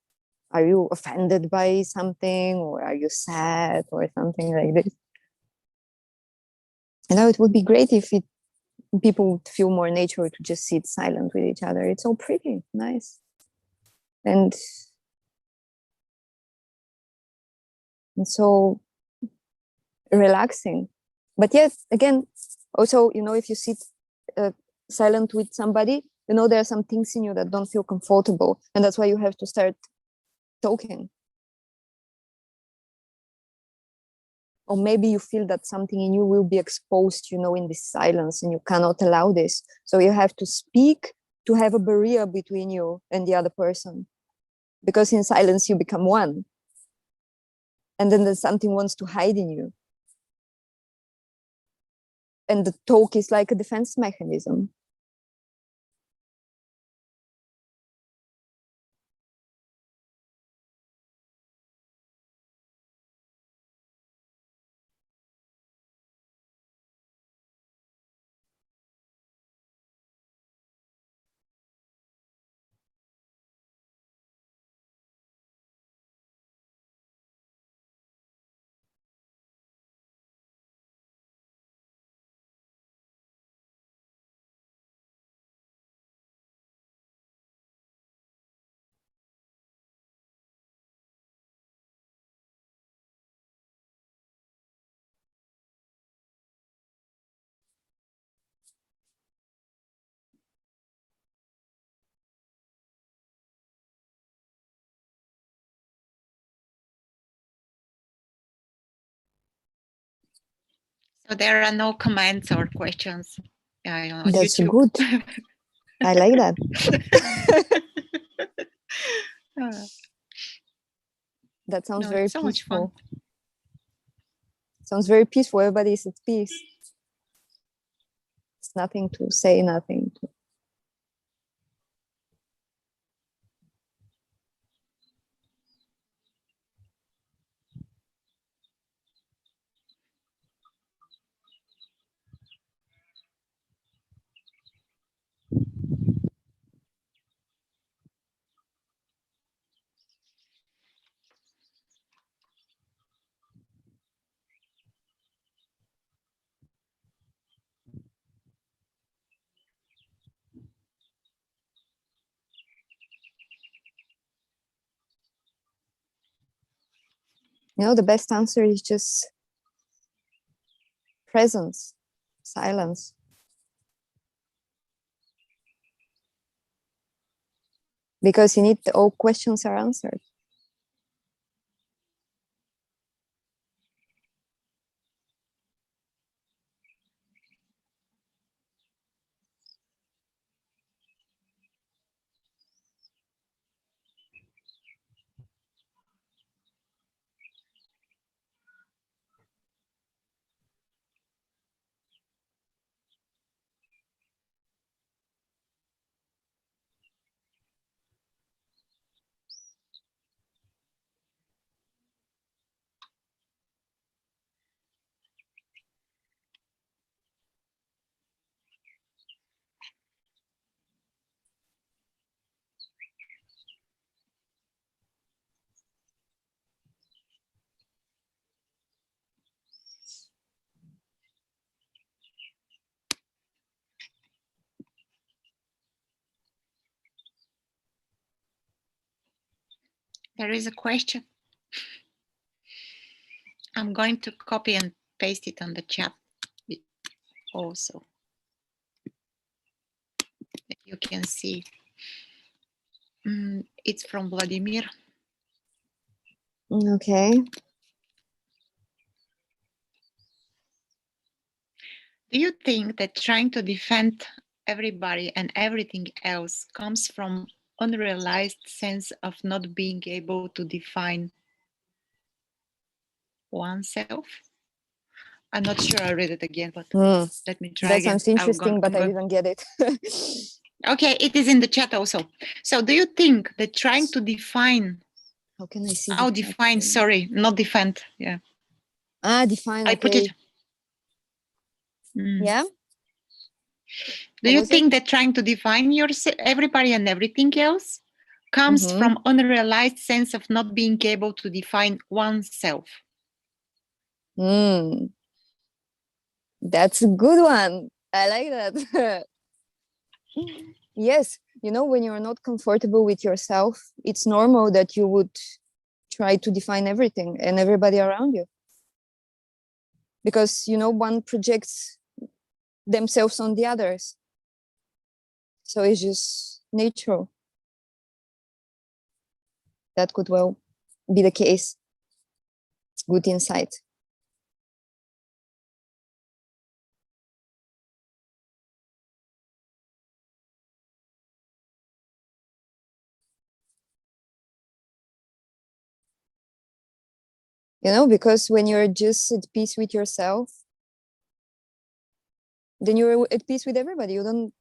are you offended by something, or are you sad, or something like this? You know, it would be great if people would feel more natural to just sit silent with each other. It's so pretty, nice, and so relaxing. But yet again, also, you know, if you sit silent with somebody, you know, there are some things in you that don't feel comfortable, and that's why you have to start talking. Or maybe you feel that something in you will be exposed, you know, in this silence, and you cannot allow this, so you have to speak to have a barrier between you and the other person, because in silence you become one, and then there's something wants to hide in you, and the talk is like a defense mechanism. So there are no comments or questions, I don't know, on That's YouTube. good. I like that. That sounds very so much fun. peaceful. Sounds very peaceful. Everybody is at peace. It's nothing to say, nothing to. You know, the best answer is just presence, silence. Because in it, all questions are answered. There is a question. I'm going to copy and paste it on the chat also. You can see. It's from Vladimir. Okay. Do you think that trying to defend everybody and everything else comes from unrealized sense of not being able to define oneself. I'm not sure I read it again, but let me try That again. sounds interesting, but I didn't get it. Okay, it is in the chat also. So do you think that trying to define, How can I see? oh, define, sorry, not defend, yeah. Define, I okay. put it. Yeah? Do you think that trying to define yourself, everybody and everything else comes from unrealized sense of not being able to define oneself? That's a good one. I like that. Yes, you know, when you're not comfortable with yourself, it's normal that you would try to define everything and everybody around you. Because, you know, one projects themselves on the others. So it's just natural. That could well be the case. It's good insight. You know, because when you're just at peace with yourself, then you're at peace with everybody. You don't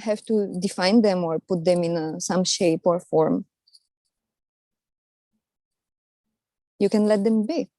have to define them or put them in some shape or form. You can let them be.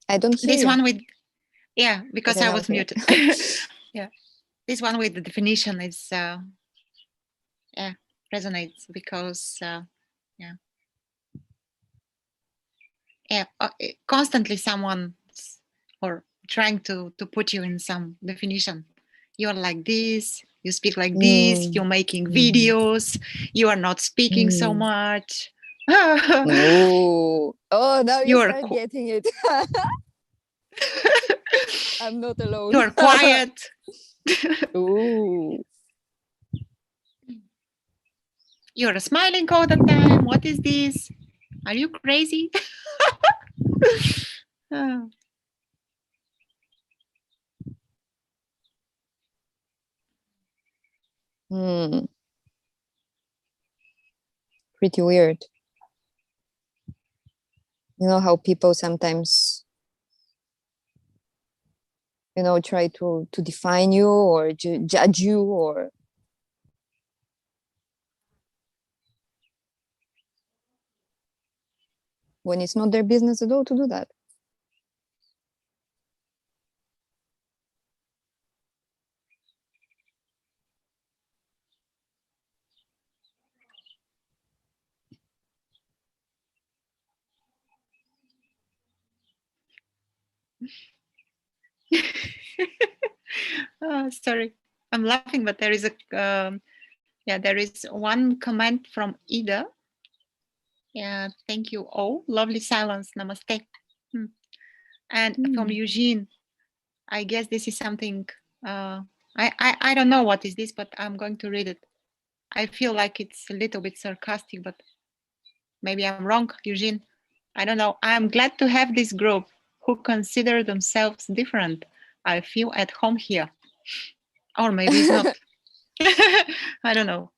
I don't hear This you. one with, yeah, because Okay, I now was here. muted. Yeah, this one with the definition is, yeah, resonates because, yeah, constantly someone or trying to put you in some definition. You're like this, you speak like this, you're making videos, you are not speaking so much. Oh, now you You're start getting it. I'm not alone. you're quiet. Ooh. You're smiling all the time. What is this? Are you crazy? Oh. Pretty weird. You know how people sometimes, you know, try to define you or judge you, or when it's not their business at all to do that. Oh, sorry, I'm laughing, but there is a yeah, there is one comment from Ida. Yeah, thank you. Oh, lovely silence. Namaste. And from Eugene, I guess this is something. I don't know what is this, but I'm going to read it. I feel like it's a little bit sarcastic, but maybe I'm wrong, Eugene. I don't know. I'm glad to have this group who consider themselves different. I feel at home here. Or maybe it's not. I don't know.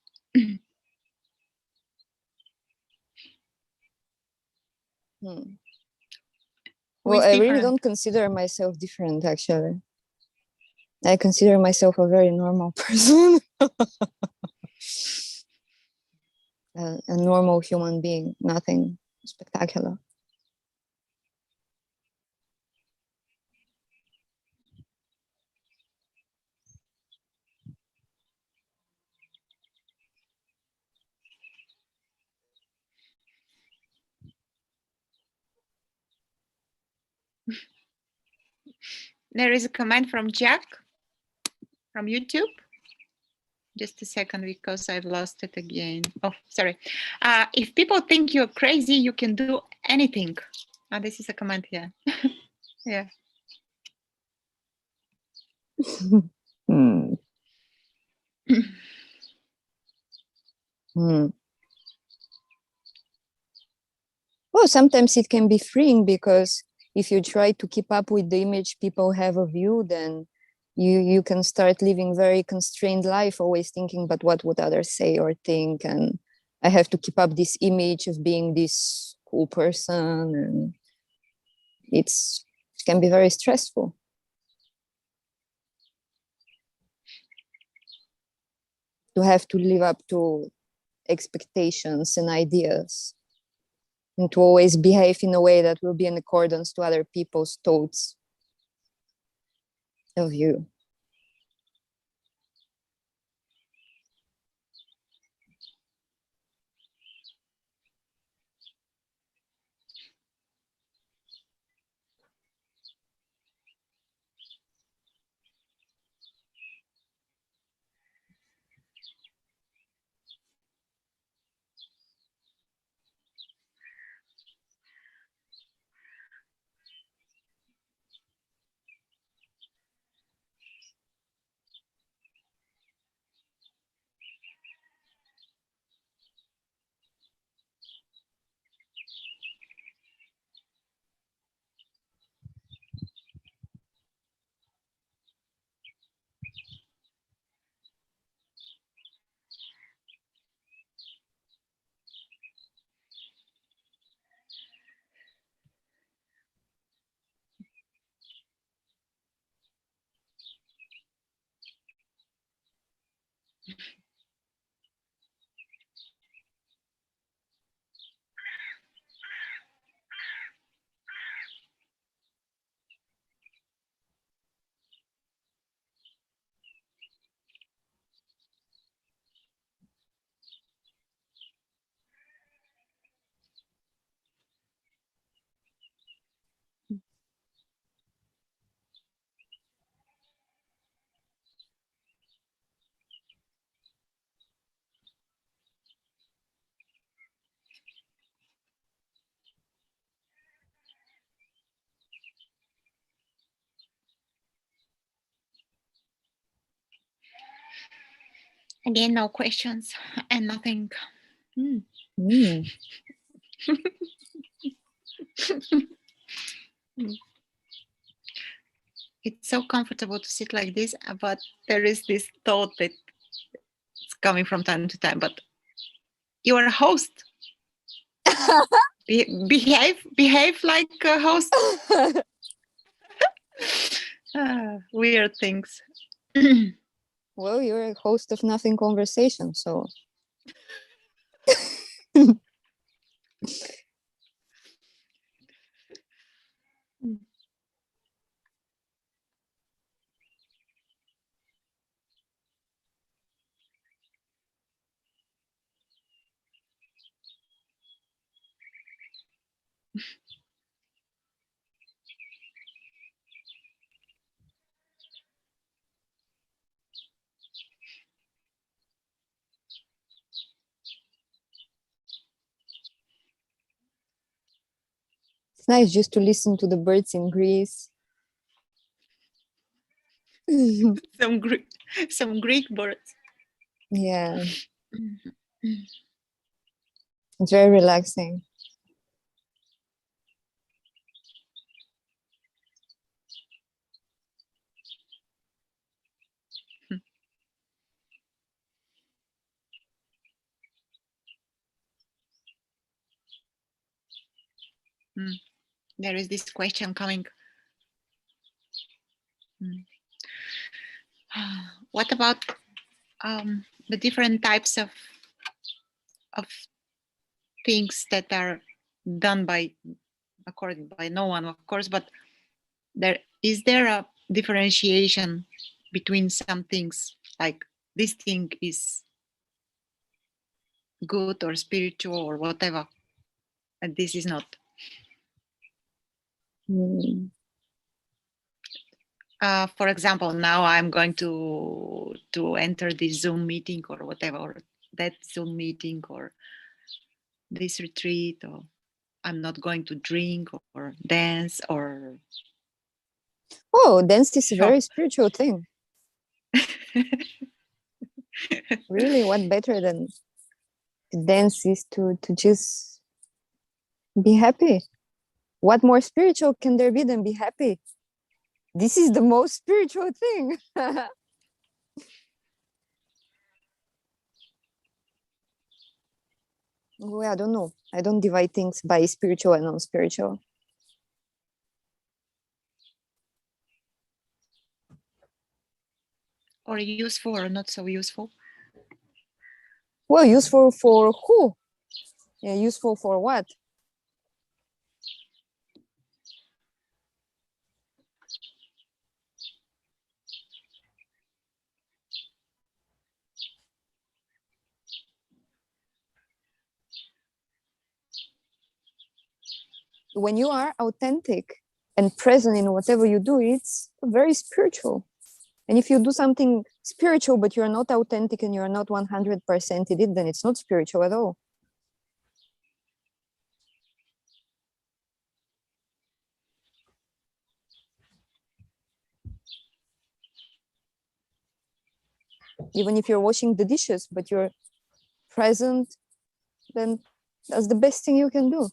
Well, I really different? don't consider myself different, actually. I consider myself a very normal person. A normal human being, nothing spectacular. There is a comment from Jack from YouTube. Just a second, because I've lost it again. Oh, sorry. If people think you're crazy, you can do anything. This is a comment here. Yeah. Hmm. Hmm. Well, sometimes it can be freeing, because if you try to keep up with the image people have of you, then you can start living very constrained life, always thinking, but what would others say or think? And I have to keep up this image of being this cool person, and it can be very stressful. To have to live up to expectations and ideas, and to always behave in a way that will be in accordance to other people's thoughts of you. Again, no questions and nothing. Mm. It's so comfortable to sit like this, but there is this thought that it's coming from time to time. But you are a host. Behave like a host. Weird things. Well, you're a host of Nothing Conversation, so. It's nice just to listen to the birds in Greece. some Greek birds. Yeah. It's very relaxing. There is this question coming. What about the different types of things that are done by no one, of course, but is there a differentiation between some things, like this thing is good or spiritual or whatever, and this is not? for example, now I'm going to enter this Zoom meeting or whatever, or that Zoom meeting or this retreat, or I'm not going to drink or dance or Oh, dance is a shop. very spiritual thing. Really, what better than dance is to just be happy? What more spiritual can there be than be happy? This is the most spiritual thing. Well, I don't know. I don't divide things by spiritual and non-spiritual. Or useful or not so useful. Well, useful for who? Yeah, useful for what? When you are authentic and present in whatever you do, it's very spiritual. And if you do something spiritual, but you're not authentic and you're not 100% in it, then it's not spiritual at all. Even if you're washing the dishes, but you're present, then that's the best thing you can do.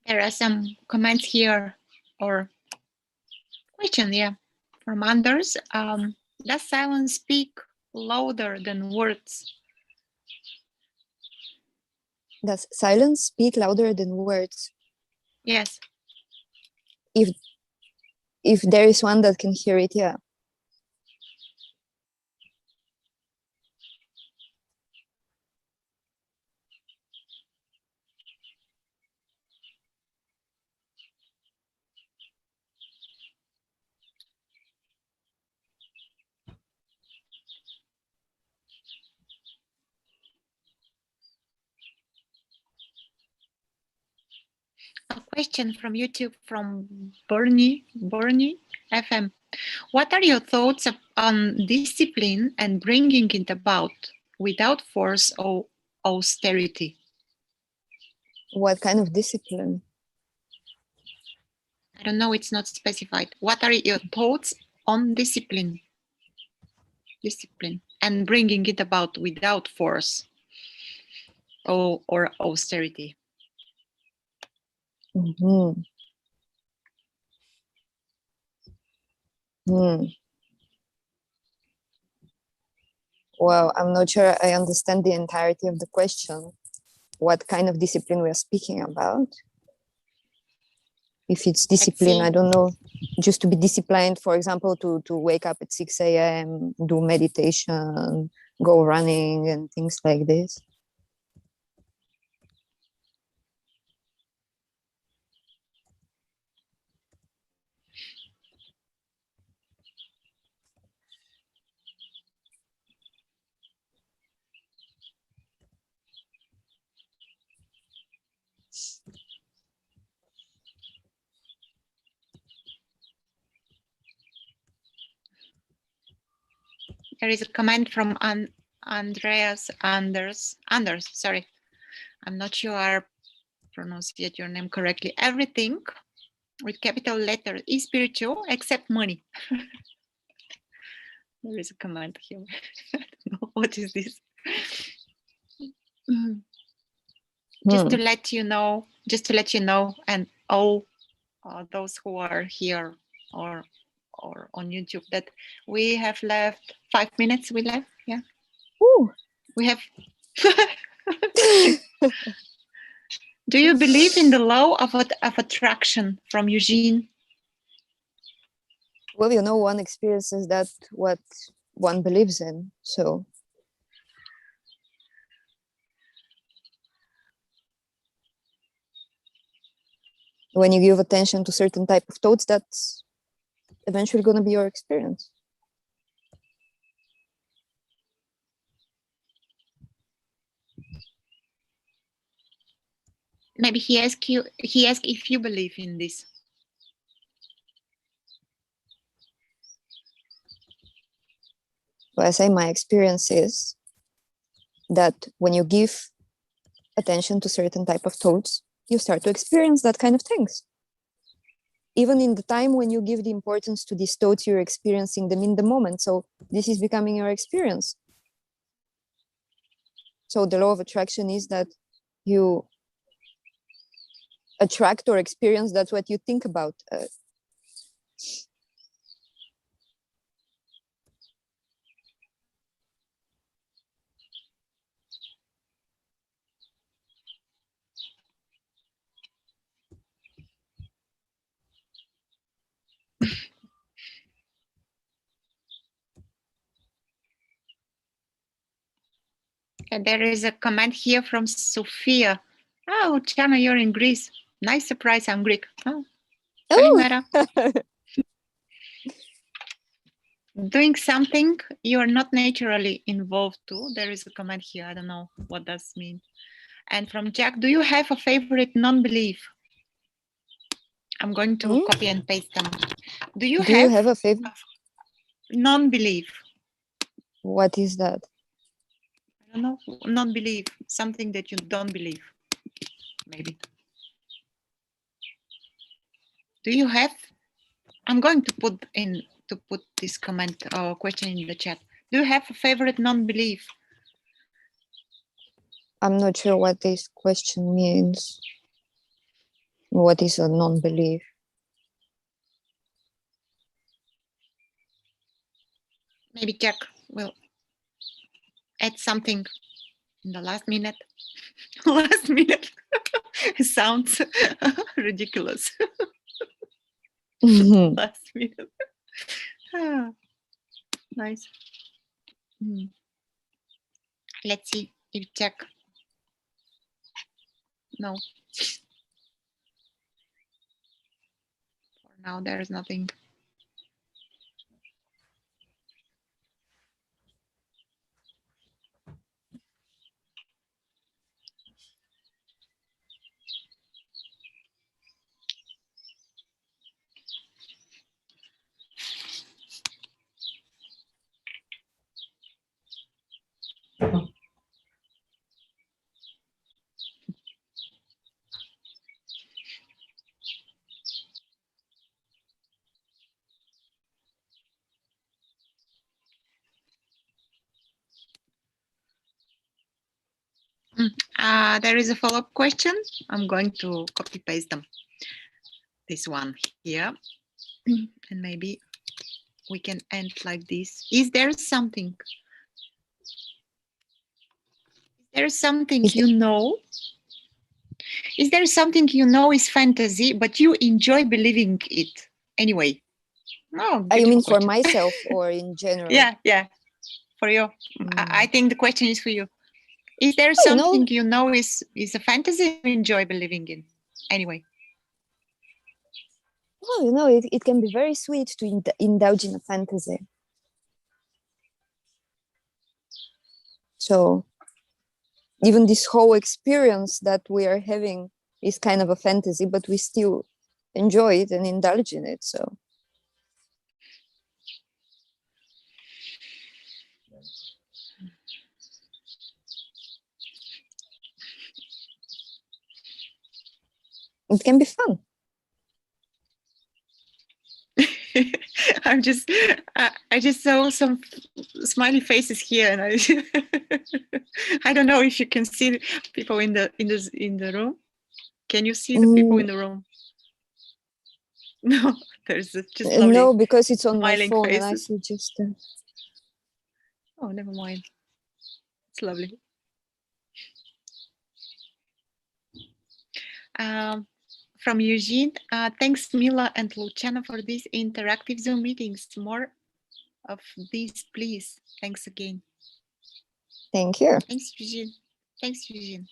There are some comments here or question, yeah, from Anders. Does silence speak louder than words? Does silence speak louder than words? Yes. If there is one that can hear it, yeah. A question from YouTube from Bernie FM. What are your thoughts on discipline and bringing it about without force or austerity? What kind of discipline? I don't know, it's not specified. What are your thoughts on discipline? Discipline and bringing it about without force or austerity. Mm-hmm. Well, I'm not sure I understand the entirety of the question. What kind of discipline we're speaking about? If it's discipline, I don't know, just to be disciplined, for example, to wake up at 6 a.m., do meditation, go running and things like this. There is a comment from Anders. Sorry, I'm not sure I pronounced your name correctly. Everything with capital letter is spiritual except money. There is a comment here. I don't know what is this. Just to let you know, and all those who are here or on YouTube, that we have left 5 minutes. We left, yeah. Ooh. We have. Do you believe in the law of attraction from Eugene? Well, you know, one experiences that what one believes in. So when you give attention to certain type of thoughts, that's eventually going to be your experience. Maybe he asked if you believe in this. Well, I say my experience is that when you give attention to certain type of thoughts, you start to experience that kind of things. Even in the time when you give the importance to these thoughts, you're experiencing them in the moment. So this is becoming your experience. So the law of attraction is that you attract or experience, that's what you think about. And there is a comment here from Sophia. Oh, Chana, you're in Greece. Nice surprise, I'm Greek. Oh, Kalimera. Doing something you are not naturally involved to. There is a comment here. I don't know what does mean. And from Jack, do you have a favorite non-belief? I'm going to copy and paste them. Do you have a favorite non-belief? What is that? I don't know. Non-belief, something that you don't believe. Maybe. Do you have? I'm going to put this comment or question in the chat. Do you have a favorite non-belief? I'm not sure what this question means. What is a non-belief? Maybe Jack will add something in the last minute. Last minute. It sounds ridiculous. Last minute. Ah, nice. Let's see if Jack. No. For now, there's nothing. There is a follow-up question. I'm going to copy paste them. This one here. And maybe we can end like this. Is there something? Is there something you know is fantasy, but you enjoy believing it anyway? No. You mean for myself or in general? Yeah. For you. I think the question is for you. Is there something you know is a fantasy you enjoy believing in anyway? Well, it can be very sweet to indulge in a fantasy. So even this whole experience that we are having is kind of a fantasy, but we still enjoy it and indulge in it. So it can be fun. I just saw some smiley faces here, and I don't know if you can see people in the room. Can you see the people in the room? No, there's just lovely. No, because it's on my phone, faces. and I see just. Oh, never mind. It's lovely. From Eugene, thanks Mila and Luchana for these interactive Zoom meetings. More of these, please. Thanks again. Thank you. Thanks, Eugene.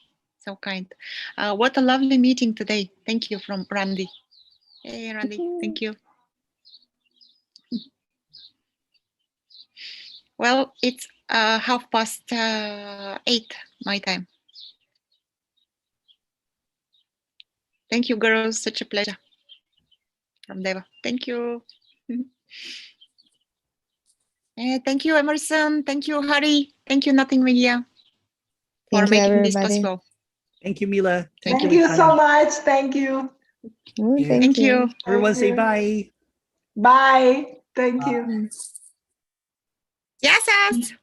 So kind. What a lovely meeting today. Thank you from Randy. Hey, Randy. Thank you. Well, it's 8:30 my time. Thank you, girls. Such a pleasure. From Deva. Thank you. Thank you, Emerson. Thank you, Hari. Thank you, Nothing Media, for Thank you, making this everybody. possible. Thank you, Mila. Thank you so much. Thank you. Thank you. Everyone say bye. Bye. Thank you. Yes, yes.